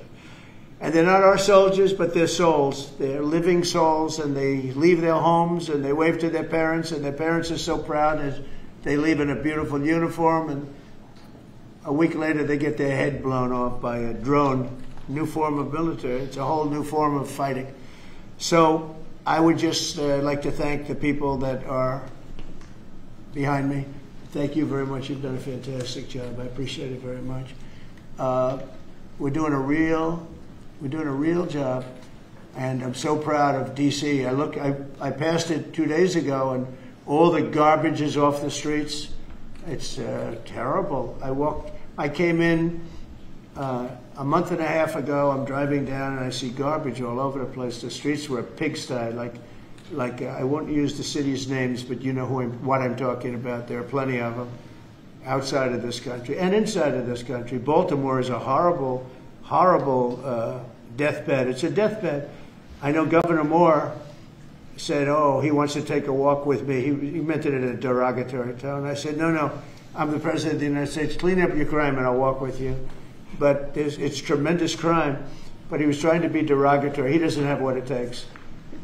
And they're not our soldiers, but they're souls. They're living souls, and they leave their homes, and they wave to their parents, and their parents are so proud as they leave in a beautiful uniform, and a week later they get their head blown off by a drone. New form of military. It's a whole new form of fighting. So I would just like to thank the people that are behind me. Thank you very much. You've done a fantastic job. I appreciate it very much. We're doing a real job, and I'm so proud of DC. I passed it 2 days ago, and all the garbage is off the streets. It's terrible. I came in A month and a half ago, I'm driving down and I see garbage all over the place. The streets were a pigsty. Like I won't use the city's names, but you know what I'm talking about. There are plenty of them outside of this country and inside of this country. Baltimore is a horrible, horrible deathbed. It's a deathbed. I know Governor Moore said, oh, he wants to take a walk with me. He meant it in a derogatory tone. I said, no, I'm the President of the United States. Clean up your crime and I'll walk with you. But it's tremendous crime. But he was trying to be derogatory. He doesn't have what it takes.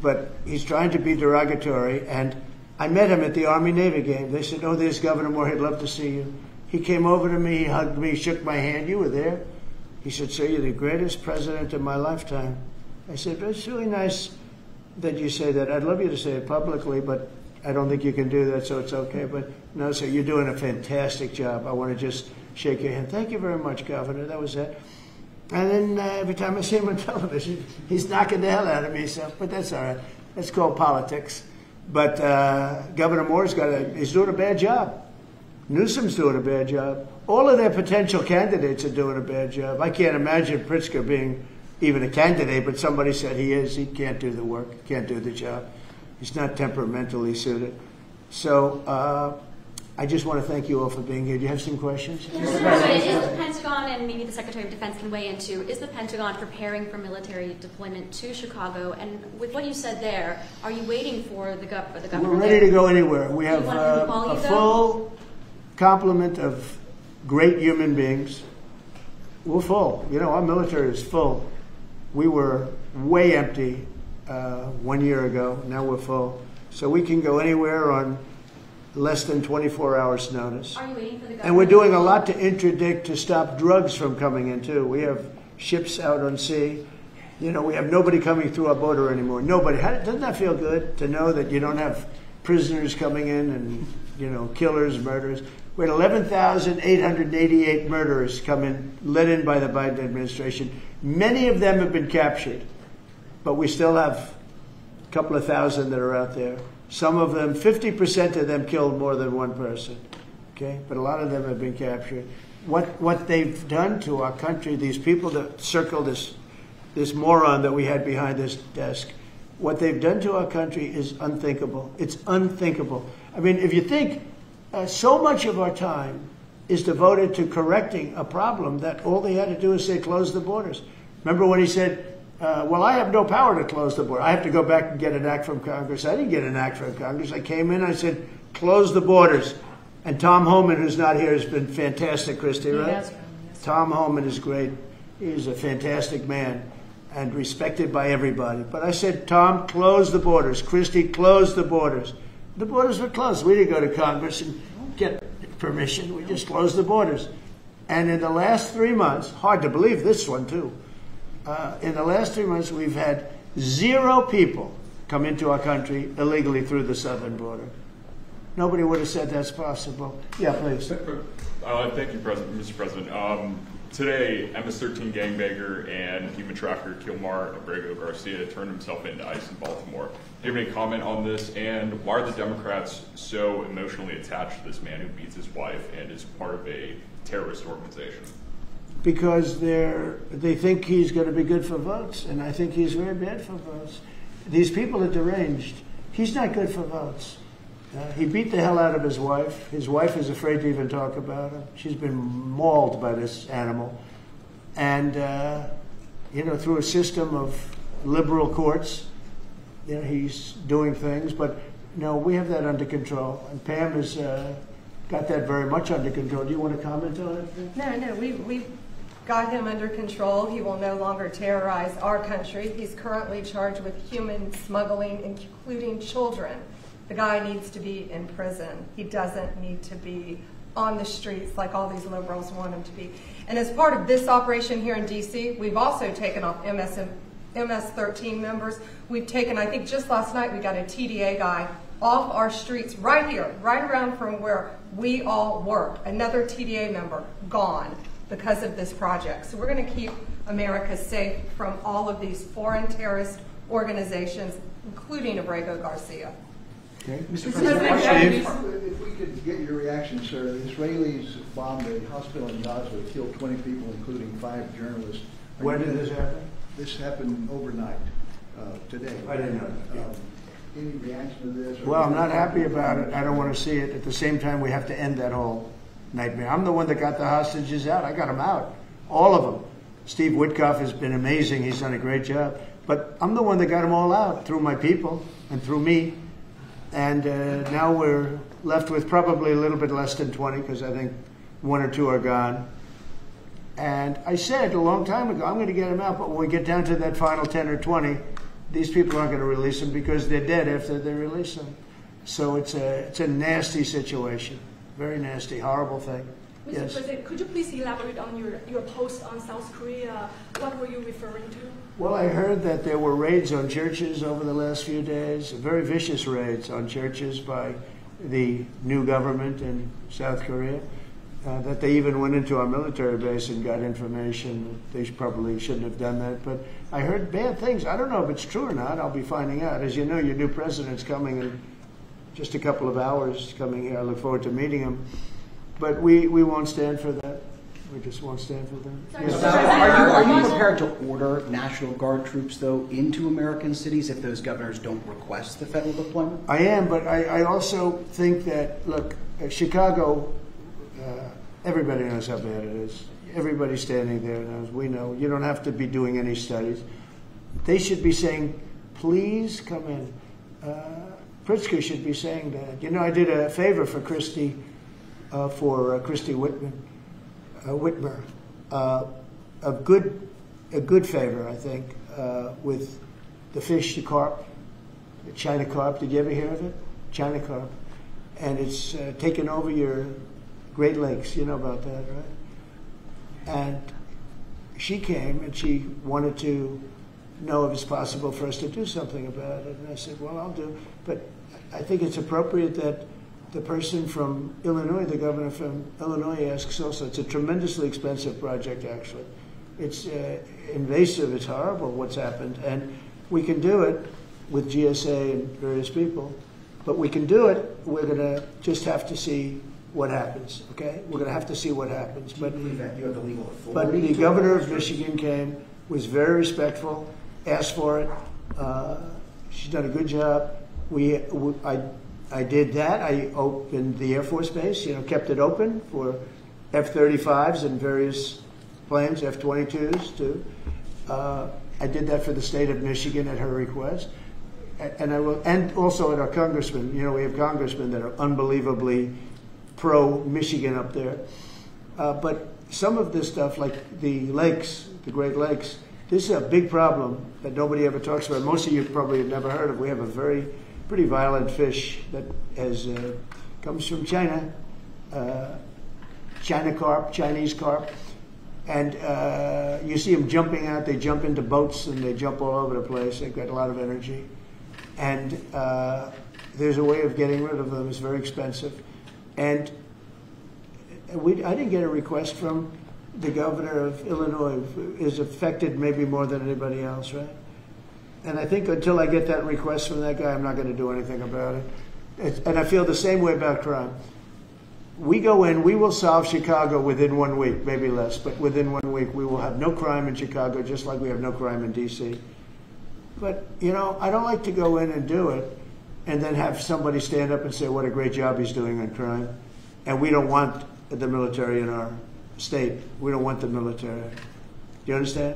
But he's trying to be derogatory. And I met him at the Army-Navy game. They said, oh, there's Governor Moore. He'd love to see you. He came over to me. He hugged me, shook my hand. You were there. He said, sir, you're the greatest president of my lifetime. I said, but it's really nice that you say that. I'd love you to say it publicly, but I don't think you can do that, so it's okay. But no, sir, you're doing a fantastic job. I want to just shake your hand. Thank you very much, Governor. That was it. And then every time I see him on television, he's knocking the hell out of me. So, but that's all right. That's called politics. But Governor Moore's he's doing a bad job. Newsom's doing a bad job. All of their potential candidates are doing a bad job. I can't imagine Pritzker being even a candidate, but somebody said he is. He can't do the work, can't do the job. He's not temperamentally suited. So I just want to thank you all for being here. Do you have some questions? Yes, sir. Is the Pentagon, and maybe the Secretary of Defense can weigh in too, is the Pentagon preparing for military deployment to Chicago? And with what you said there, are you waiting for the government? We're ready to go anywhere. We have a full complement of great human beings. We're full. You know, our military is full. We were way empty 1 year ago. Now we're full. So we can go anywhere on less than 24 hours notice. Are you waiting for the government? And we're doing a lot to interdict, to stop drugs from coming in too. We have ships out on sea. You know, we have nobody coming through our border anymore. Nobody. Doesn't that feel good to know that you don't have prisoners coming in and, you know, killers, murderers? We had 11,888 murderers come in, let in by the Biden administration. Many of them have been captured, but we still have a couple of thousand that are out there. Some of them, 50% of them killed more than one person, okay? But a lot of them have been captured. What they've done to our country, these people that circle this moron that we had behind this desk, what they've done to our country is unthinkable. It's unthinkable. I mean, if you think so much of our time is devoted to correcting a problem that all they had to do is say, close the borders. Remember when he said, well, I have no power to close the border. I have to go back and get an act from Congress. I didn't get an act from Congress. I came in, I said, close the borders. And Tom Homan, who's not here, has been fantastic, Christy, right? Yes. Tom Homan is great. He's a fantastic man and respected by everybody. But I said, Tom, close the borders. Christy, close the borders. The borders were closed. We didn't go to Congress and get permission. We just closed the borders. And in the last 3 months, hard to believe this one too, in the last 3 months, we've had 0 people come into our country illegally through the southern border. Nobody would have said that's possible. Yeah, please. Thank you, Mr. President. Today, MS-13 gangbanger and human trafficker Kilmar Abrego Garcia turned himself into ICE in Baltimore. Do you have any comment on this? And why are the Democrats so emotionally attached to this man who beats his wife and is part of a terrorist organization? Because they think he's going to be good for votes, and I think he's very bad for votes. These people are deranged. He's not good for votes. He beat the hell out of his wife. His wife is afraid to even talk about him. She's been mauled by this animal. And, you know, through a system of liberal courts, you know, he's doing things. But, no, we have that under control. And Pam has got that very much under control. Do you want to comment on it? No, we've got him under control. He will no longer terrorize our country. He's currently charged with human smuggling, including children. The guy needs to be in prison. He doesn't need to be on the streets like all these liberals want him to be. And as part of this operation here in D.C., we've also taken off MS-13 members. We've taken, I think just last night, we got a TDA guy off our streets right here, right around from where we all work. Another TDA member gone because of this project. So we're going to keep America safe from all of these foreign terrorist organizations, including Abrego Garcia. Okay. Mr. President, If we could get your reaction, sir. The Israelis bombed a hospital in Gaza, killed 20 people, including 5 journalists. When did this happen? This happened overnight, today. I didn't know that. Any reaction to this? Well, I'm not happy about it. I don't want to see it. At the same time, we have to end that whole nightmare. I'm the one that got the hostages out. I got them out. All of them. Steve Witkoff has been amazing. He's done a great job. But I'm the one that got them all out through my people and through me. And now we're left with probably a little bit less than 20 because I think 1 or 2 are gone. And I said a long time ago, I'm going to get them out. But when we get down to that final 10 or 20, these people aren't going to release them because they're dead after they release them. So it's a nasty situation. Very nasty, horrible thing. Mr. Yes. President, could you please elaborate on your post on South Korea? What were you referring to? Well, I heard that there were raids on churches over the last few days, very vicious raids on churches by the new government in South Korea, that they even went into our military base and got information. They probably shouldn't have done that, but I heard bad things. I don't know if it's true or not. I'll be finding out. As you know, your new president's coming in just a couple of hours, coming here. I look forward to meeting him. But we won't stand for that. We just won't stand for that. Yes. Are you prepared to order National Guard troops, though, into American cities if those governors don't request the federal deployment? I am, but I also think that, look, Chicago, everybody knows how bad it is. Everybody standing there knows. We know. You don't have to be doing any studies. They should be saying, please come in. Pritzker should be saying that. You know, I did a favor for Christy Whitmer, a good favor, I think, with the fish, the carp, the China carp. Did you ever hear of it? China carp. And it's taken over your Great Lakes. You know about that, right? And she came and she wanted to know if it's possible for us to do something about it. And I said, well, I'll do. But I think it's appropriate that the person from Illinois, the governor from Illinois, asks also. It's a tremendously expensive project, actually. It's invasive. It's horrible what's happened. And we can do it with GSA and various people. But we can do it. We're going to just have to see what happens, okay? We're going to have to see what happens. But you have the legal authority. But the governor of Michigan came, was very respectful, asked for it. She's done a good job. I did that. I opened the Air Force Base, kept it open for F-35s and various planes, F-22s too. I did that for the state of Michigan at her request. And I will, and also at our congressmen. We have congressmen that are unbelievably pro-Michigan up there. But some of this stuff, like the lakes, the Great Lakes, this is a big problem that nobody ever talks about. Most of you probably have never heard of. We have a pretty violent fish that comes from China, China carp, Chinese carp. And you see them jumping out. They jump into boats and they jump all over the place. They've got a lot of energy. And there's a way of getting rid of them. It's very expensive. And I didn't get a request from the governor of Illinois, who is affected maybe more than anybody else, right? And I think until I get that request from that guy, I'm not going to do anything about it. And I feel the same way about crime. We go in, we will solve Chicago within 1 week, maybe less, but within 1 week we will have no crime in Chicago, just like we have no crime in D.C. But, I don't like to go in and do it and then have somebody stand up and say what a great job he's doing on crime. And we don't want the military in our state. We don't want the military. Do you understand?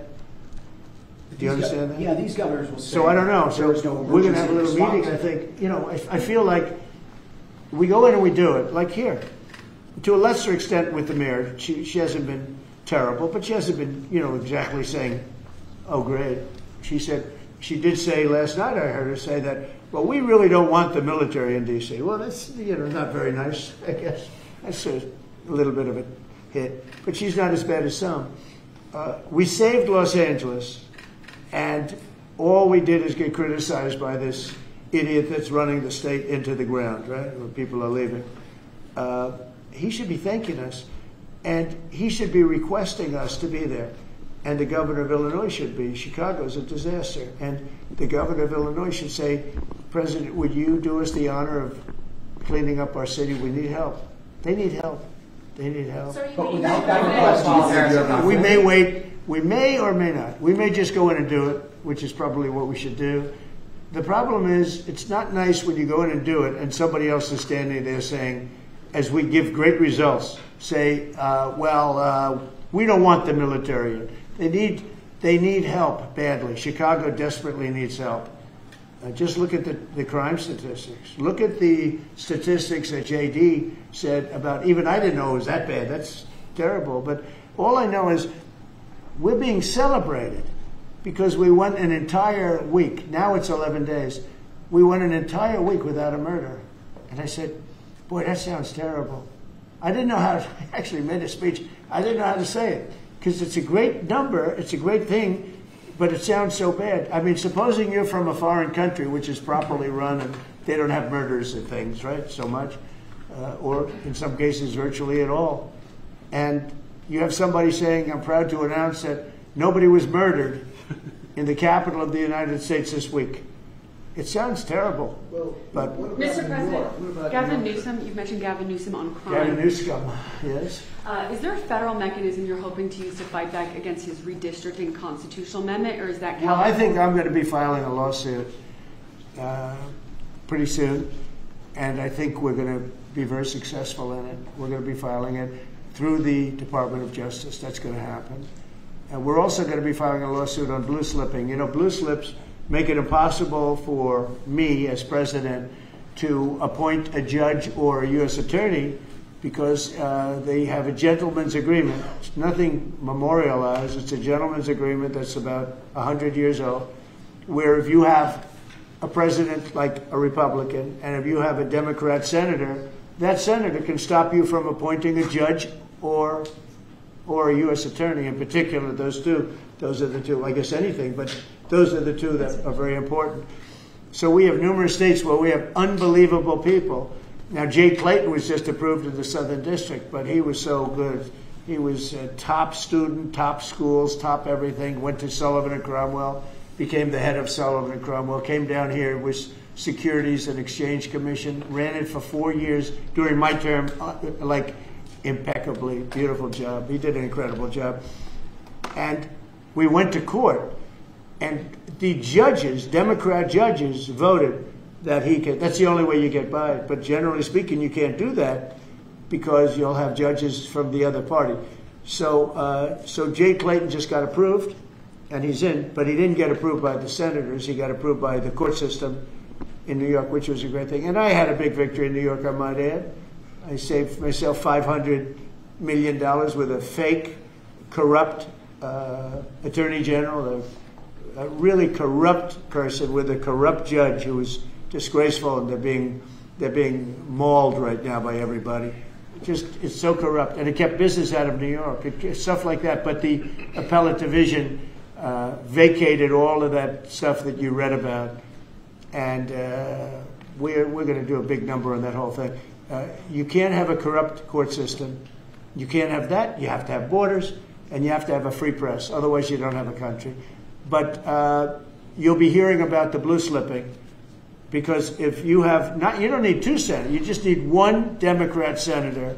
Do you understand that? Yeah, these governors will say. So I don't know. So we're going to have a little meeting. I think, I feel like we go in and we do it, like here. To a lesser extent with the mayor. She hasn't been terrible, but she hasn't been, exactly saying, oh, great. She did say last night, I heard her say that, well, we really don't want the military in D.C. Well, that's, not very nice, I guess. That's a little bit of a hit. But she's not as bad as some. We saved Los Angeles, and all we did is get criticized by this idiot that's running the state into the ground, right, where people are leaving. He should be thanking us, and he should be requesting us to be there. And the governor of Illinois should be. Chicago's a disaster. And the governor of Illinois should say, President, would you do us the honor of cleaning up our city. We need help. They need help. They need help. So But without that request, We may wait. We may or may not. We may just go in and do it, which is probably what we should do. The problem is, it's not nice when you go in and do it and somebody else is standing there saying, as we give great results, say, we don't want the military. They need help badly. Chicago desperately needs help. Just look at the crime statistics. Look at the statistics that JD said about, even I didn't know it was that bad. That's terrible. But all I know is we're being celebrated because we went an entire week. Now it's 11 days. We went an entire week without a murder. And I said, boy, that sounds terrible. I didn't know how to, I actually made a speech. I didn't know how to say it because it's a great number. It's a great thing. But it sounds so bad. I mean, supposing you're from a foreign country which is properly run and they don't have murders and things, right, so much, or in some cases virtually at all. And you have somebody saying, I'm proud to announce that nobody was murdered in the capital of the United States this week. It sounds terrible. Well, but Mr. President, Gavin Newsom, you've mentioned Gavin Newsom on crime. Gavin Newsom, yes. Is there a federal mechanism you're hoping to use to fight back against his redistricting constitutional amendment, or is that? Well, I think I'm going to be filing a lawsuit pretty soon, and I think we're going to be very successful in it. We're going to be filing it through the Department of Justice. That's going to happen. And we're also going to be filing a lawsuit on blue slipping. You know, blue slips make it impossible for me as president to appoint a judge or a U.S. attorney because they have a gentleman's agreement. It's nothing memorialized. It's a gentleman's agreement that's about 100 years old, where if you have a president like a Republican and if you have a Democrat senator, that senator can stop you from appointing a judge or a U.S. attorney. In particular, those are the two, I guess anything, but those are the two that are very important. So we have numerous states where we have unbelievable people. Now, Jay Clayton was just approved in the Southern District, but he was so good. He was a top student, top schools, top everything, went to Sullivan and Cromwell, became the head of Sullivan and Cromwell, came down here, was Securities and Exchange Commission, ran it for 4 years during my term, like impeccably, beautiful job. He did an incredible job. And we went to court, and the judges, Democrat judges, voted that he could. That's the only way you get by it. But generally speaking, you can't do that because you'll have judges from the other party. So Jay Clayton just got approved, and he's in, but he didn't get approved by the senators. He got approved by the court system in New York, which was a great thing. And I had a big victory in New York, I might add. I saved myself $500 million with a fake, corrupt attorney general, a really corrupt person with a corrupt judge who was disgraceful, and they're being mauled right now by everybody. It's so corrupt, and it kept business out of New York, stuff like that. But the appellate division vacated all of that stuff that you read about, and we're going to do a big number on that whole thing. You can't have a corrupt court system. You can't have that. You have to have borders, and you have to have a free press. Otherwise, you don't have a country. But you'll be hearing about the blue slipping, because if you have you don't need two senators. You just need one Democrat senator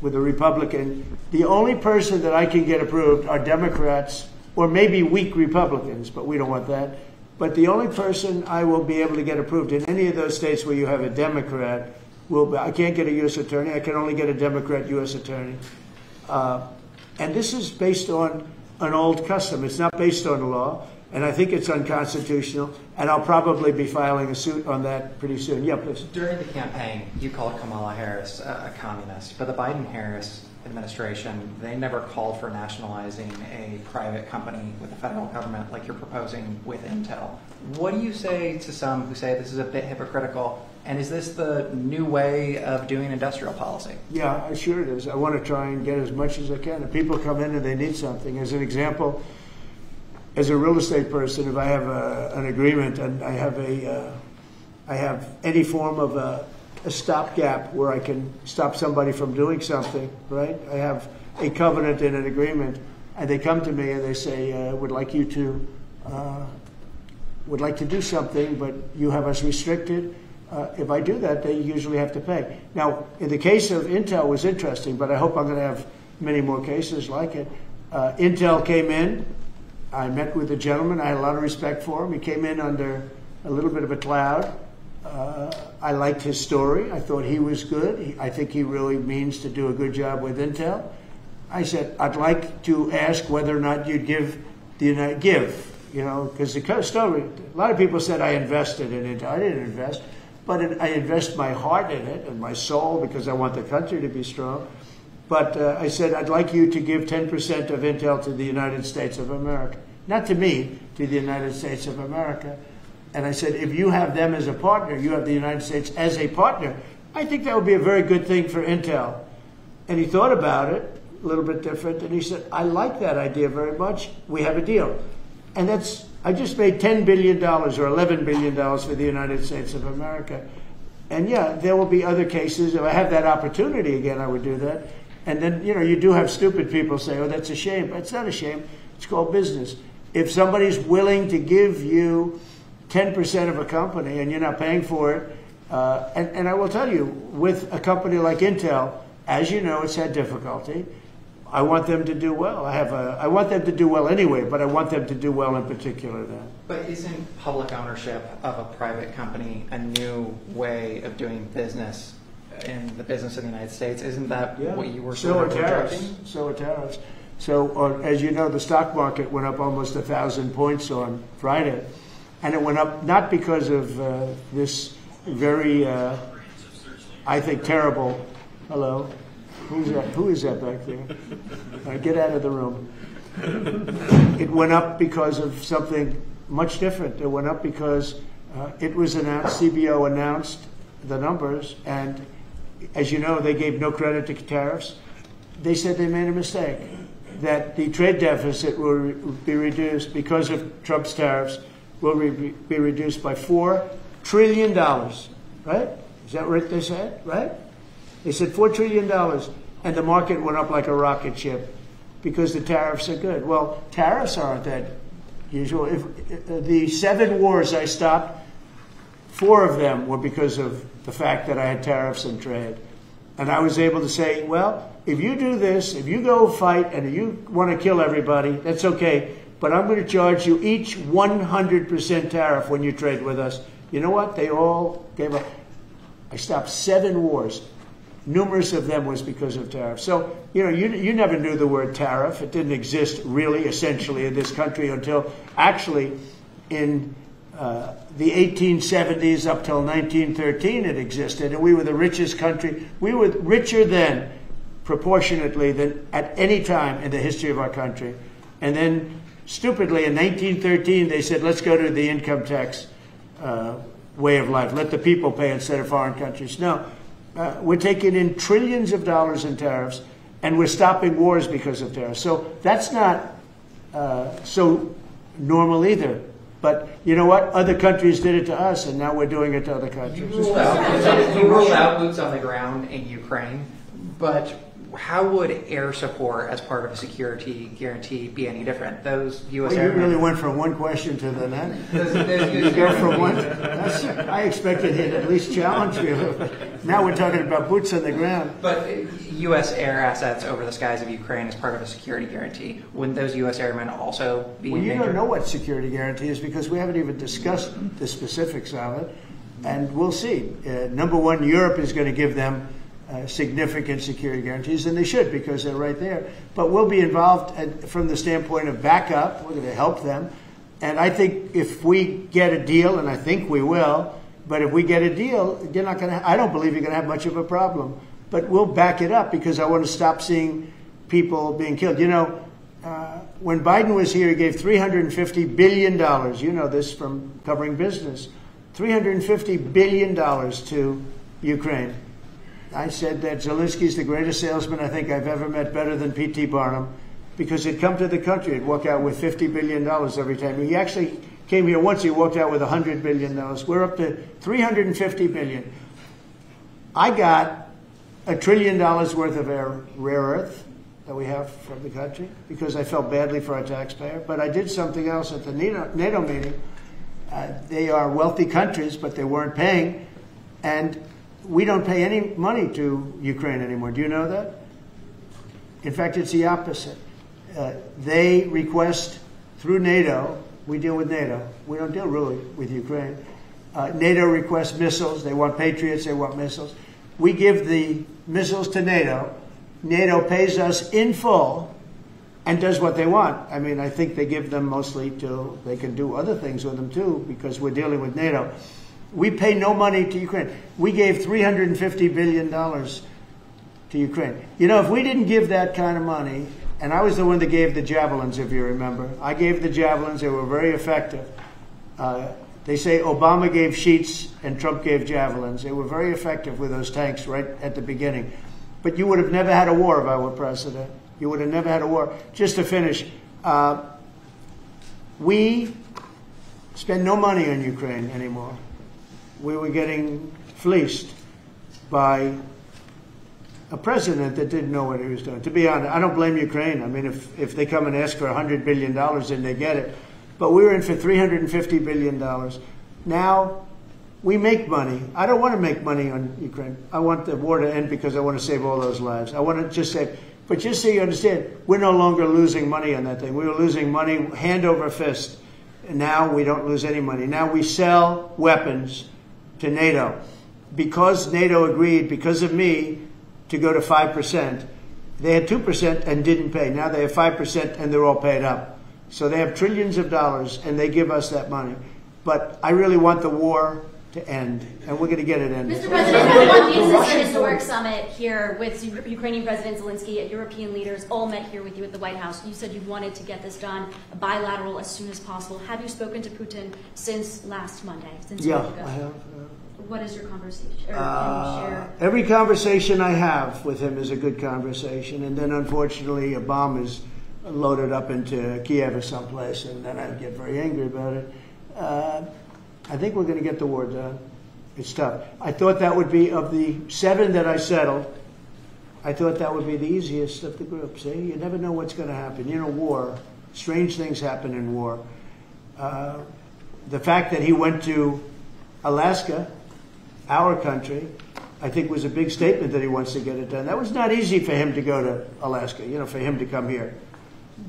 with a Republican. The only person that I can get approved are Democrats or maybe weak Republicans, but we don't want that. But the only person I will be able to get approved in any of those states where you have a Democrat will be. I can't get a U.S. attorney. I can only get a Democrat U.S. attorney. And this is based on an old custom. It's not based on law, and I think it's unconstitutional, and I'll probably be filing a suit on that pretty soon. Yeah, please. During the campaign, you called Kamala Harris a communist, but the Biden-Harris administration, they never called for nationalizing a private company with the federal government like you're proposing with Intel. What do you say to some who say this is a bit hypocritical, and is this the new way of doing industrial policy? Yeah, sure it is. I want to try and get as much as I can. If people come in and they need something, as an example, as a real estate person, if I have an agreement and I have any form of a stopgap where I can stop somebody from doing something, right? I have a covenant in an agreement, and they come to me and they say, would like to do something, but you have us restricted. if I do that, they usually have to pay. Now, in the case of Intel, it was interesting, but I hope I'm going to have many more cases like it. Intel came in. I met with the gentleman. I had a lot of respect for him. He came in under a little bit of a cloud. I liked his story. I thought he was good. I think he really means to do a good job with Intel. I said, I'd like to ask whether or not you'd give because the story, a lot of people said I invested in Intel. I didn't invest, but I invest my heart in it and my soul because I want the country to be strong. But I said, I'd like you to give 10% of Intel to the United States of America. Not to me, to the United States of America. And I said, if you have them as a partner, you have the United States as a partner, I think that would be a very good thing for Intel. And he thought about it, a little bit different, and he said, I like that idea very much. We have a deal. And I just made $10 billion or $11 billion for the United States of America. And yeah, there will be other cases. If I have that opportunity again, I would do that. And then, you do have stupid people say, oh, that's a shame. But it's not a shame. It's called business. If somebody's willing to give you 10% of a company and you're not paying for it, and I will tell you, with a company like Intel, as you know, it's had difficulty. I want them to do well. I want them to do well anyway, but I want them to do well in particular then. But isn't public ownership of a private company a new way of doing business in the business of the United States? Isn't that what you were sort of projecting? So are tariffs. So as you know, the stock market went up almost 1,000 points on Friday. And it went up not because of this very, I think, terrible, hello? Who is that back there? Get out of the room. It went up because of something much different. It went up because it was announced, CBO announced the numbers, and as you know, they gave no credit to tariffs. They said they made a mistake, that the trade deficit will be reduced because of Trump's tariffs, will be reduced by $4 trillion, right? Is that what they said, right? They said $4 trillion, and the market went up like a rocket ship because the tariffs are good. Well, tariffs aren't that usual. If the 7 wars I stopped, 4 of them were because of the fact that I had tariffs and trade. And I was able to say, well, if you do this, if you go fight and you want to kill everybody, that's okay. But I'm going to charge you each 100% tariff when you trade with us. You know what? They all gave up. I stopped 7 wars. Numerous of them was because of tariffs. So, you never knew the word tariff. It didn't exist really, essentially, in this country until actually in the 1870s up till 1913 it existed. And we were the richest country. We were richer then, proportionately, than at any time in the history of our country. And then, stupidly, in 1913, they said, let's go to the income tax way of life. Let the people pay instead of foreign countries. No. We're taking in trillions of dollars in tariffs, and we're stopping wars because of tariffs. So that's not so normal either. But you know what? Other countries did it to us, and now we're doing it to other countries. You ruled out boots on the ground in Ukraine, but how would air support as part of a security guarantee be any different? Those U.S. Well, you really went from one question to the next. You go from one. I expected he'd at least challenge you. Now we're talking about boots on the ground. But U.S. air assets over the skies of Ukraine as part of a security guarantee, wouldn't those U.S. airmen also be in danger? You don't know what security guarantee is because we haven't even discussed the specifics of it. And we'll see. Number one, Europe is going to give them significant security guarantees, and they should because they're right there. But we'll be involved from the standpoint of backup. We're going to help them. And I think if we get a deal, and I think we will, but if we get a deal, you're not going to. I don't believe you're going to have much of a problem. But we'll back it up because I want to stop seeing people being killed. When Biden was here, he gave $350 billion. You know this from covering business. $350 billion to Ukraine. I said that Zelensky's the greatest salesman I think I've ever met, better than P.T. Barnum, because he'd come to the country, he'd walk out with $50 billion every time. He actually came here once, he walked out with $100 billion. We're up to $350 billion. I got $1 trillion worth of rare earth that we have from the country because I felt badly for our taxpayer. But I did something else at the NATO meeting. They are wealthy countries, but they weren't paying. And we don't pay any money to Ukraine anymore. Do you know that? In fact, it's the opposite. They request through NATO. We deal with NATO. We don't deal really with Ukraine. NATO requests missiles. They want Patriots. They want missiles. We give the missiles to NATO. NATO pays us in full and does what they want. I mean, I think they give them mostly to, they can do other things with them too, because we're dealing with NATO. We pay no money to Ukraine. We gave $350 billion to Ukraine. You know, if we didn't give that kind of money, and I was the one that gave the javelins, if you remember. I gave the javelins. They were very effective. They say Obama gave sheets and Trump gave javelins. They were very effective with those tanks right at the beginning. But you would have never had a war if I were president. You would have never had a war. Just to finish, we spend no money on Ukraine anymore. We were getting fleeced by a president that didn't know what he was doing. To be honest, I don't blame Ukraine. I mean, if they come and ask for $100 billion, then they get it. But we were in for $350 billion. Now, we make money. I don't want to make money on Ukraine. I want the war to end because I want to save all those lives. I want to just save. But just so you understand, we're no longer losing money on that thing. We were losing money hand over fist. And now we don't lose any money. Now we sell weapons to NATO. Because NATO agreed, because of me, to go to 5%. They had 2% and didn't pay. Now they have 5% and they're all paid up. So they have trillions of dollars and they give us that money. But I really want the war to end, and we're going to get it ended. Mr. President, we want this is a historic summit here with Ukrainian President Zelensky, European leaders all met here with you at the White House. You said you wanted to get this done bilateral as soon as possible. Have you spoken to Putin since last Monday? Since yeah, I have. What is your conversation? Or can you share? Every conversation I have with him is a good conversation, and then unfortunately a bomb is loaded up into Kiev or someplace, and then I get very angry about it. I think we're going to get the war done. It's tough. I thought that would be, of the 7 that I settled, I thought that would be the easiest of the group. See, you never know what's going to happen. You know, war, strange things happen in war. The fact that he went to Alaska, our country, I think was a big statement that he wants to get it done. That was not easy for him to go to Alaska, you know, for him to come here.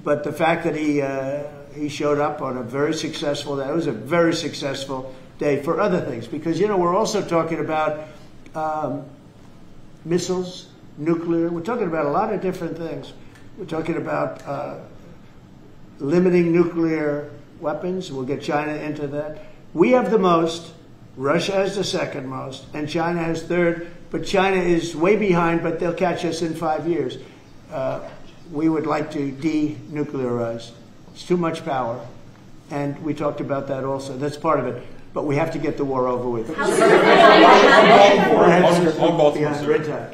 But the fact that he showed up on a very successful day, it was a very successful day for other things. Because, you know, we're also talking about missiles, nuclear. We're talking about a lot of different things. We're talking about limiting nuclear weapons. We'll get China into that. We have the most. Russia has the second most, and China has third, but China is way behind, but they'll catch us in 5 years. We would like to denuclearize. It's too much power, and we talked about that also. That's part of it, but we have to get the war over with. On Baltimore, sir.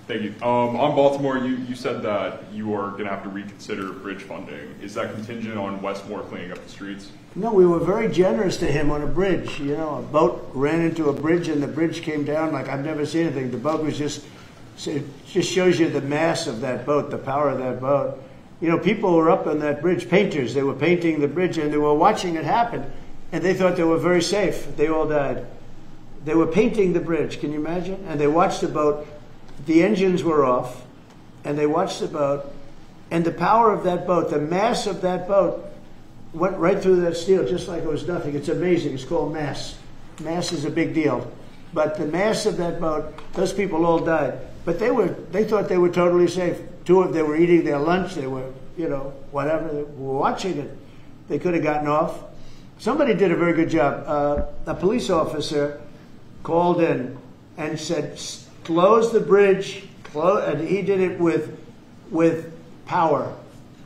Thank you. On Baltimore, you said that you are going to have to reconsider bridge funding. Is that contingent on Westmore cleaning up the streets? No, we were very generous to him on a bridge. You know, a boat ran into a bridge and the bridge came down like I've never seen anything. The boat was just, it just shows you the mass of that boat, the power of that boat. You know, people were up on that bridge, painters. They were painting the bridge and they were watching it happen. And they thought they were very safe. They all died. They were painting the bridge, can you imagine? And they watched the boat. The engines were off, and they watched the boat, and the power of that boat, the mass of that boat, went right through that steel just like it was nothing. It's amazing. It's called mass. Mass is a big deal. But the mass of that boat, those people all died. But they thought they were totally safe. 2 of them were eating their lunch. They were, you know, whatever. They were watching it. They could have gotten off. Somebody did a very good job. A police officer called in and said, close the bridge, and he did it with power.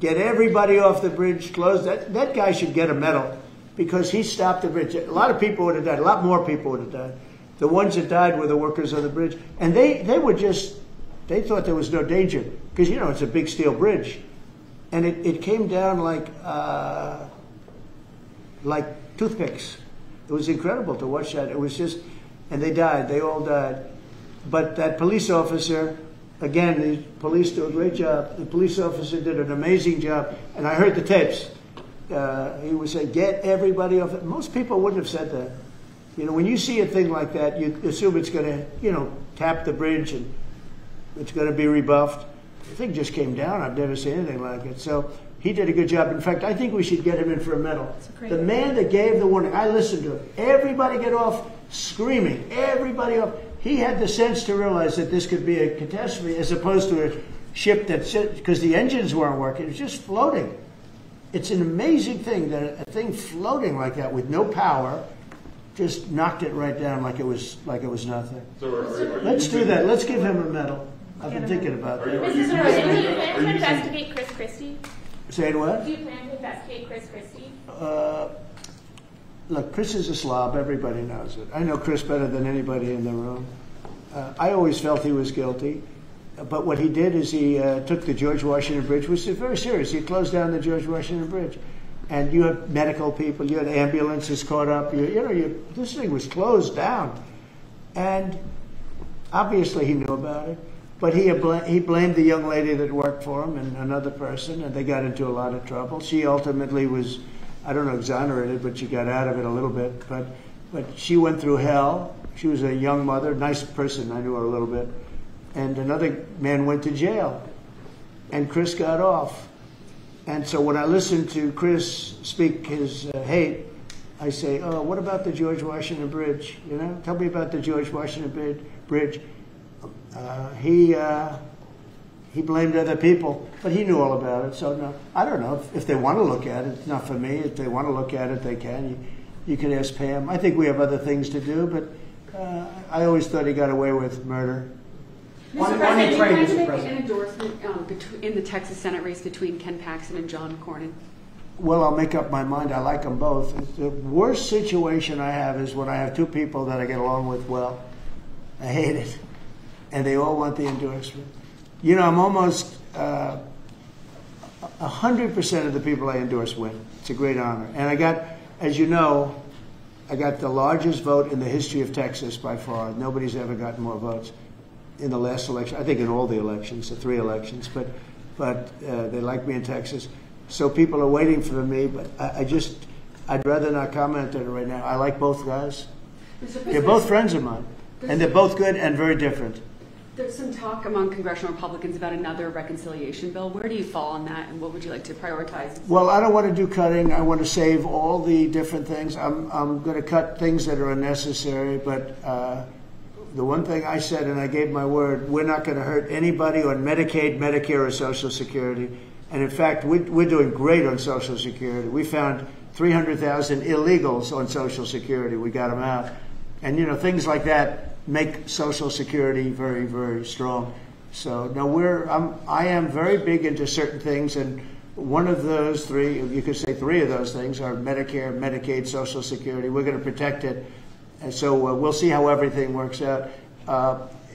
Get everybody off the bridge, close that. That guy should get a medal because he stopped the bridge. A lot of people would have died. A lot more people would have died. The ones that died were the workers on the bridge. And they thought there was no danger because, you know, it's a big steel bridge. And it came down like toothpicks. It was incredible to watch that. It was just, and they died. They all died. But that police officer, again, the police do a great job. The police officer did an amazing job. And I heard the tapes. He would say, get everybody off. Most people wouldn't have said that. You know, when you see a thing like that, you assume it's going to, you know, tap the bridge and it's going to be rebuffed. The thing just came down. I've never seen anything like it. So he did a good job. In fact, I think we should get him in for a medal. The man that gave the warning, I listened to him. Everybody get off screaming. Everybody off. He had the sense to realize that this could be a catastrophe as opposed to a ship that, because the engines weren't working, it was just floating. It's an amazing thing that a thing floating like that with no power just knocked it right down like it was nothing. So Let's do that. Let's give him a medal. I've been thinking about that. Mr. President, do you plan to investigate Chris Christie? Say what? Do you plan to investigate Chris Christie? Look, Chris is a slob. Everybody knows it. I know Chris better than anybody in the room. I always felt he was guilty. But what he did is he took the George Washington Bridge, which is very serious. He closed down the George Washington Bridge. And you had medical people, you had ambulances caught up. This thing was closed down. And obviously he knew about it. But he blamed the young lady that worked for him and another person, and they got into a lot of trouble. She ultimately was, I don't know, exonerated, but she got out of it a little bit. But she went through hell. She was a young mother, nice person. I knew her a little bit. And another man went to jail. And Chris got off. And so when I listen to Chris speak his hate, I say, oh, what about the George Washington Bridge? You know, tell me about the George Washington Bridge. He blamed other people, but he knew all about it. So no, I don't know if they want to look at it. It's not for me. If they want to look at it, they can. You can ask Pam. I think we have other things to do, but I always thought he got away with murder. Mr. President, you plan to make an endorsement in the Texas Senate race between Ken Paxton and John Cornyn? Well, I'll make up my mind. I like them both. The worst situation I have is when I have two people that I get along with well. I hate it. And they all want the endorsement. You know, I'm almost 100% of the people I endorse win. It's a great honor. And I got, as you know, I got the largest vote in the history of Texas by far. Nobody's ever gotten more votes in the last election. I think in all the elections, the 3 elections. But they like me in Texas. So people are waiting for me, but I'd rather not comment on it right now. I like both guys. They're both friends of mine. And they're both good and very different. There's some talk among congressional Republicans about another reconciliation bill. Where do you fall on that, and what would you like to prioritize? Well, I don't want to do cutting. I want to save all the different things. I'm going to cut things that are unnecessary, but the one thing I said, and I gave my word, we're not going to hurt anybody on Medicaid, Medicare, or Social Security. And in fact, we're doing great on Social Security. We found 300,000 illegals on Social Security. We got them out. And, you know, things like that make Social Security very, very strong. So, no, I am very big into certain things, and one of those 3, you could say 3 of those things are Medicare, Medicaid, Social Security. We're going to protect it. And so we'll see how everything works out.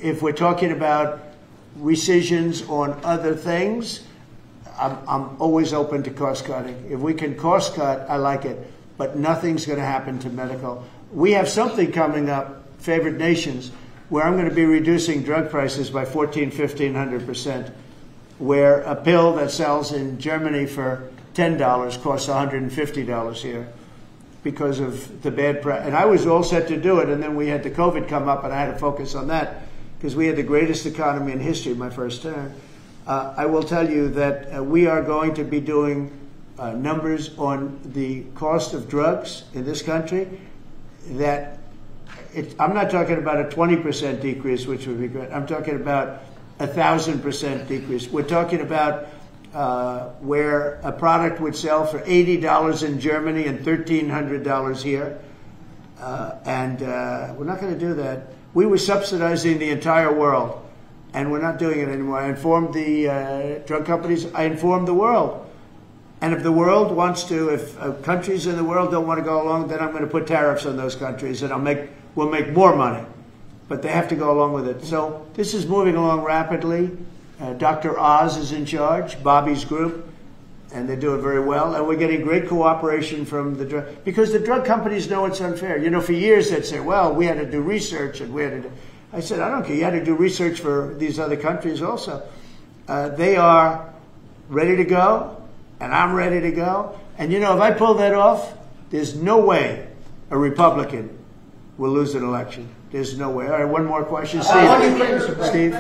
If we're talking about rescissions on other things, I'm always open to cost cutting. If we can cost cut, I like it. But nothing's going to happen to medical. We have something coming up, favored nations, where I'm going to be reducing drug prices by 1,500% where a pill that sells in Germany for $10 costs $150 here because of the bad price. And I was all set to do it, and then we had the COVID come up, and I had to focus on that because we had the greatest economy in history my first term. I will tell you that we are going to be doing numbers on the cost of drugs in this country that I'm not talking about a 20% decrease, which would be great. I'm talking about 1,000% decrease. We're talking about where a product would sell for $80 in Germany and $1,300 here. And we're not going to do that. We were subsidizing the entire world, and we're not doing it anymore. I informed the drug companies. I informed the world. And if the world wants to, if countries in the world don't want to go along, then I'm going to put tariffs on those countries, and we'll make more money. But they have to go along with it. So this is moving along rapidly. Dr. Oz is in charge, Bobby's group, and they're doing very well. And we're getting great cooperation from the drug, because the drug companies know it's unfair. You know, for years they'd say, well, we had to do research, and we had to do. I said, I don't care. You had to do research for these other countries also. They are ready to go. And I'm ready to go. And, you know, if I pull that off, there's no way a Republican we'll lose an election. There's no way. All right, one more question. Steve,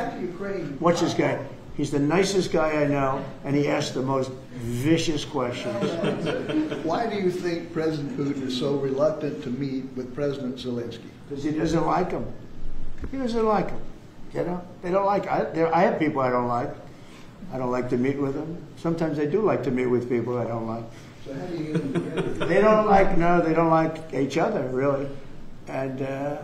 what's this guy? He's the nicest guy I know, and he asks the most vicious questions. Why do you think President Putin is so reluctant to meet with President Zelensky? Because he doesn't like him. He doesn't like him. You know, they don't like. I have people I don't like. I don't like to meet with them. Sometimes I do like to meet with people I don't like. So how do you get them together? They don't like each other, really. And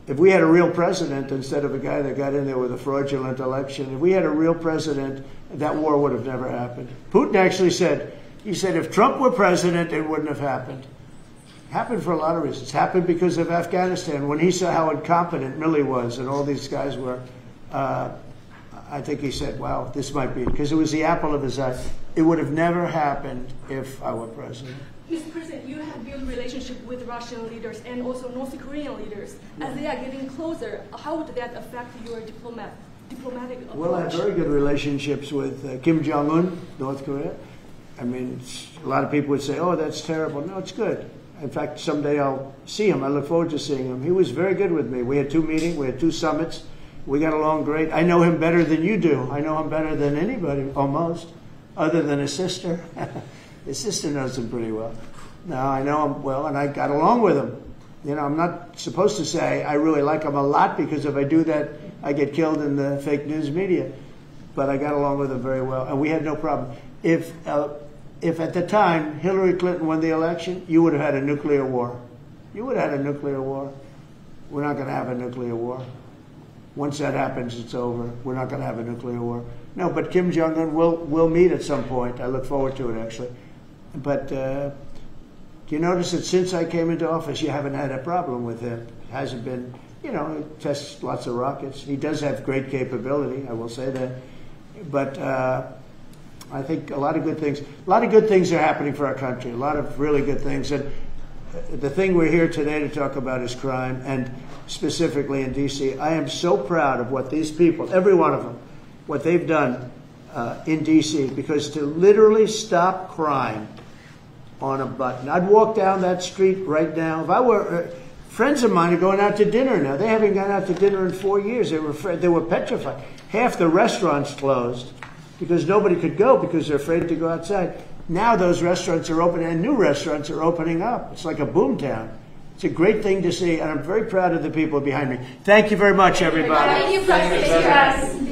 if we had a real president instead of a guy that got in there with a fraudulent election, if we had a real president, that war would have never happened. Putin actually said, if Trump were president, it wouldn't have happened. Happened for a lot of reasons. Happened because of Afghanistan. When he saw how incompetent Milley was and all these guys were, I think he said, wow, this might be, because it was the apple of his eye. It would have never happened if I were president. Mr. President, you have built a relationship with Russian leaders and also North Korean leaders. As they are getting closer, how would that affect your diplomatic approach? Well, I have very good relationships with Kim Jong-un, North Korea. I mean, a lot of people would say, oh, that's terrible. No, it's good. In fact, someday I'll see him. I look forward to seeing him. He was very good with me. We had 2 meetings. We had 2 summits. We got along great. I know him better than you do. I know him better than anybody, almost, other than his sister. His sister knows him pretty well. No, I know him well, and I got along with him. You know, I'm not supposed to say I really like him a lot, because if I do that, I get killed in the fake news media. But I got along with him very well, and we had no problem. If at the time Hillary Clinton won the election, you would have had a nuclear war. You would have had a nuclear war. We're not going to have a nuclear war. Once that happens, it's over. We're not going to have a nuclear war. No, but Kim Jong-un will meet at some point. I look forward to it, actually. But do you notice that since I came into office, you haven't had a problem with him? It hasn't been, you know, he tests lots of rockets. He does have great capability, I will say that. But I think a lot of good things are happening for our country, a lot of really good things. And the thing we're here today to talk about is crime, and specifically in D.C. I am so proud of what these people, every one of them, what they've done in D.C., because to literally stop crime on a button. I'd walk down that street right now. If I were, friends of mine are going out to dinner now. They haven't gone out to dinner in 4 years. They were petrified. Half the restaurants closed because nobody could go because they're afraid to go outside. Now those restaurants are open, and new restaurants are opening up. It's like a boom town. It's a great thing to see, and I'm very proud of the people behind me. Thank you very much, everybody. Thank you, President.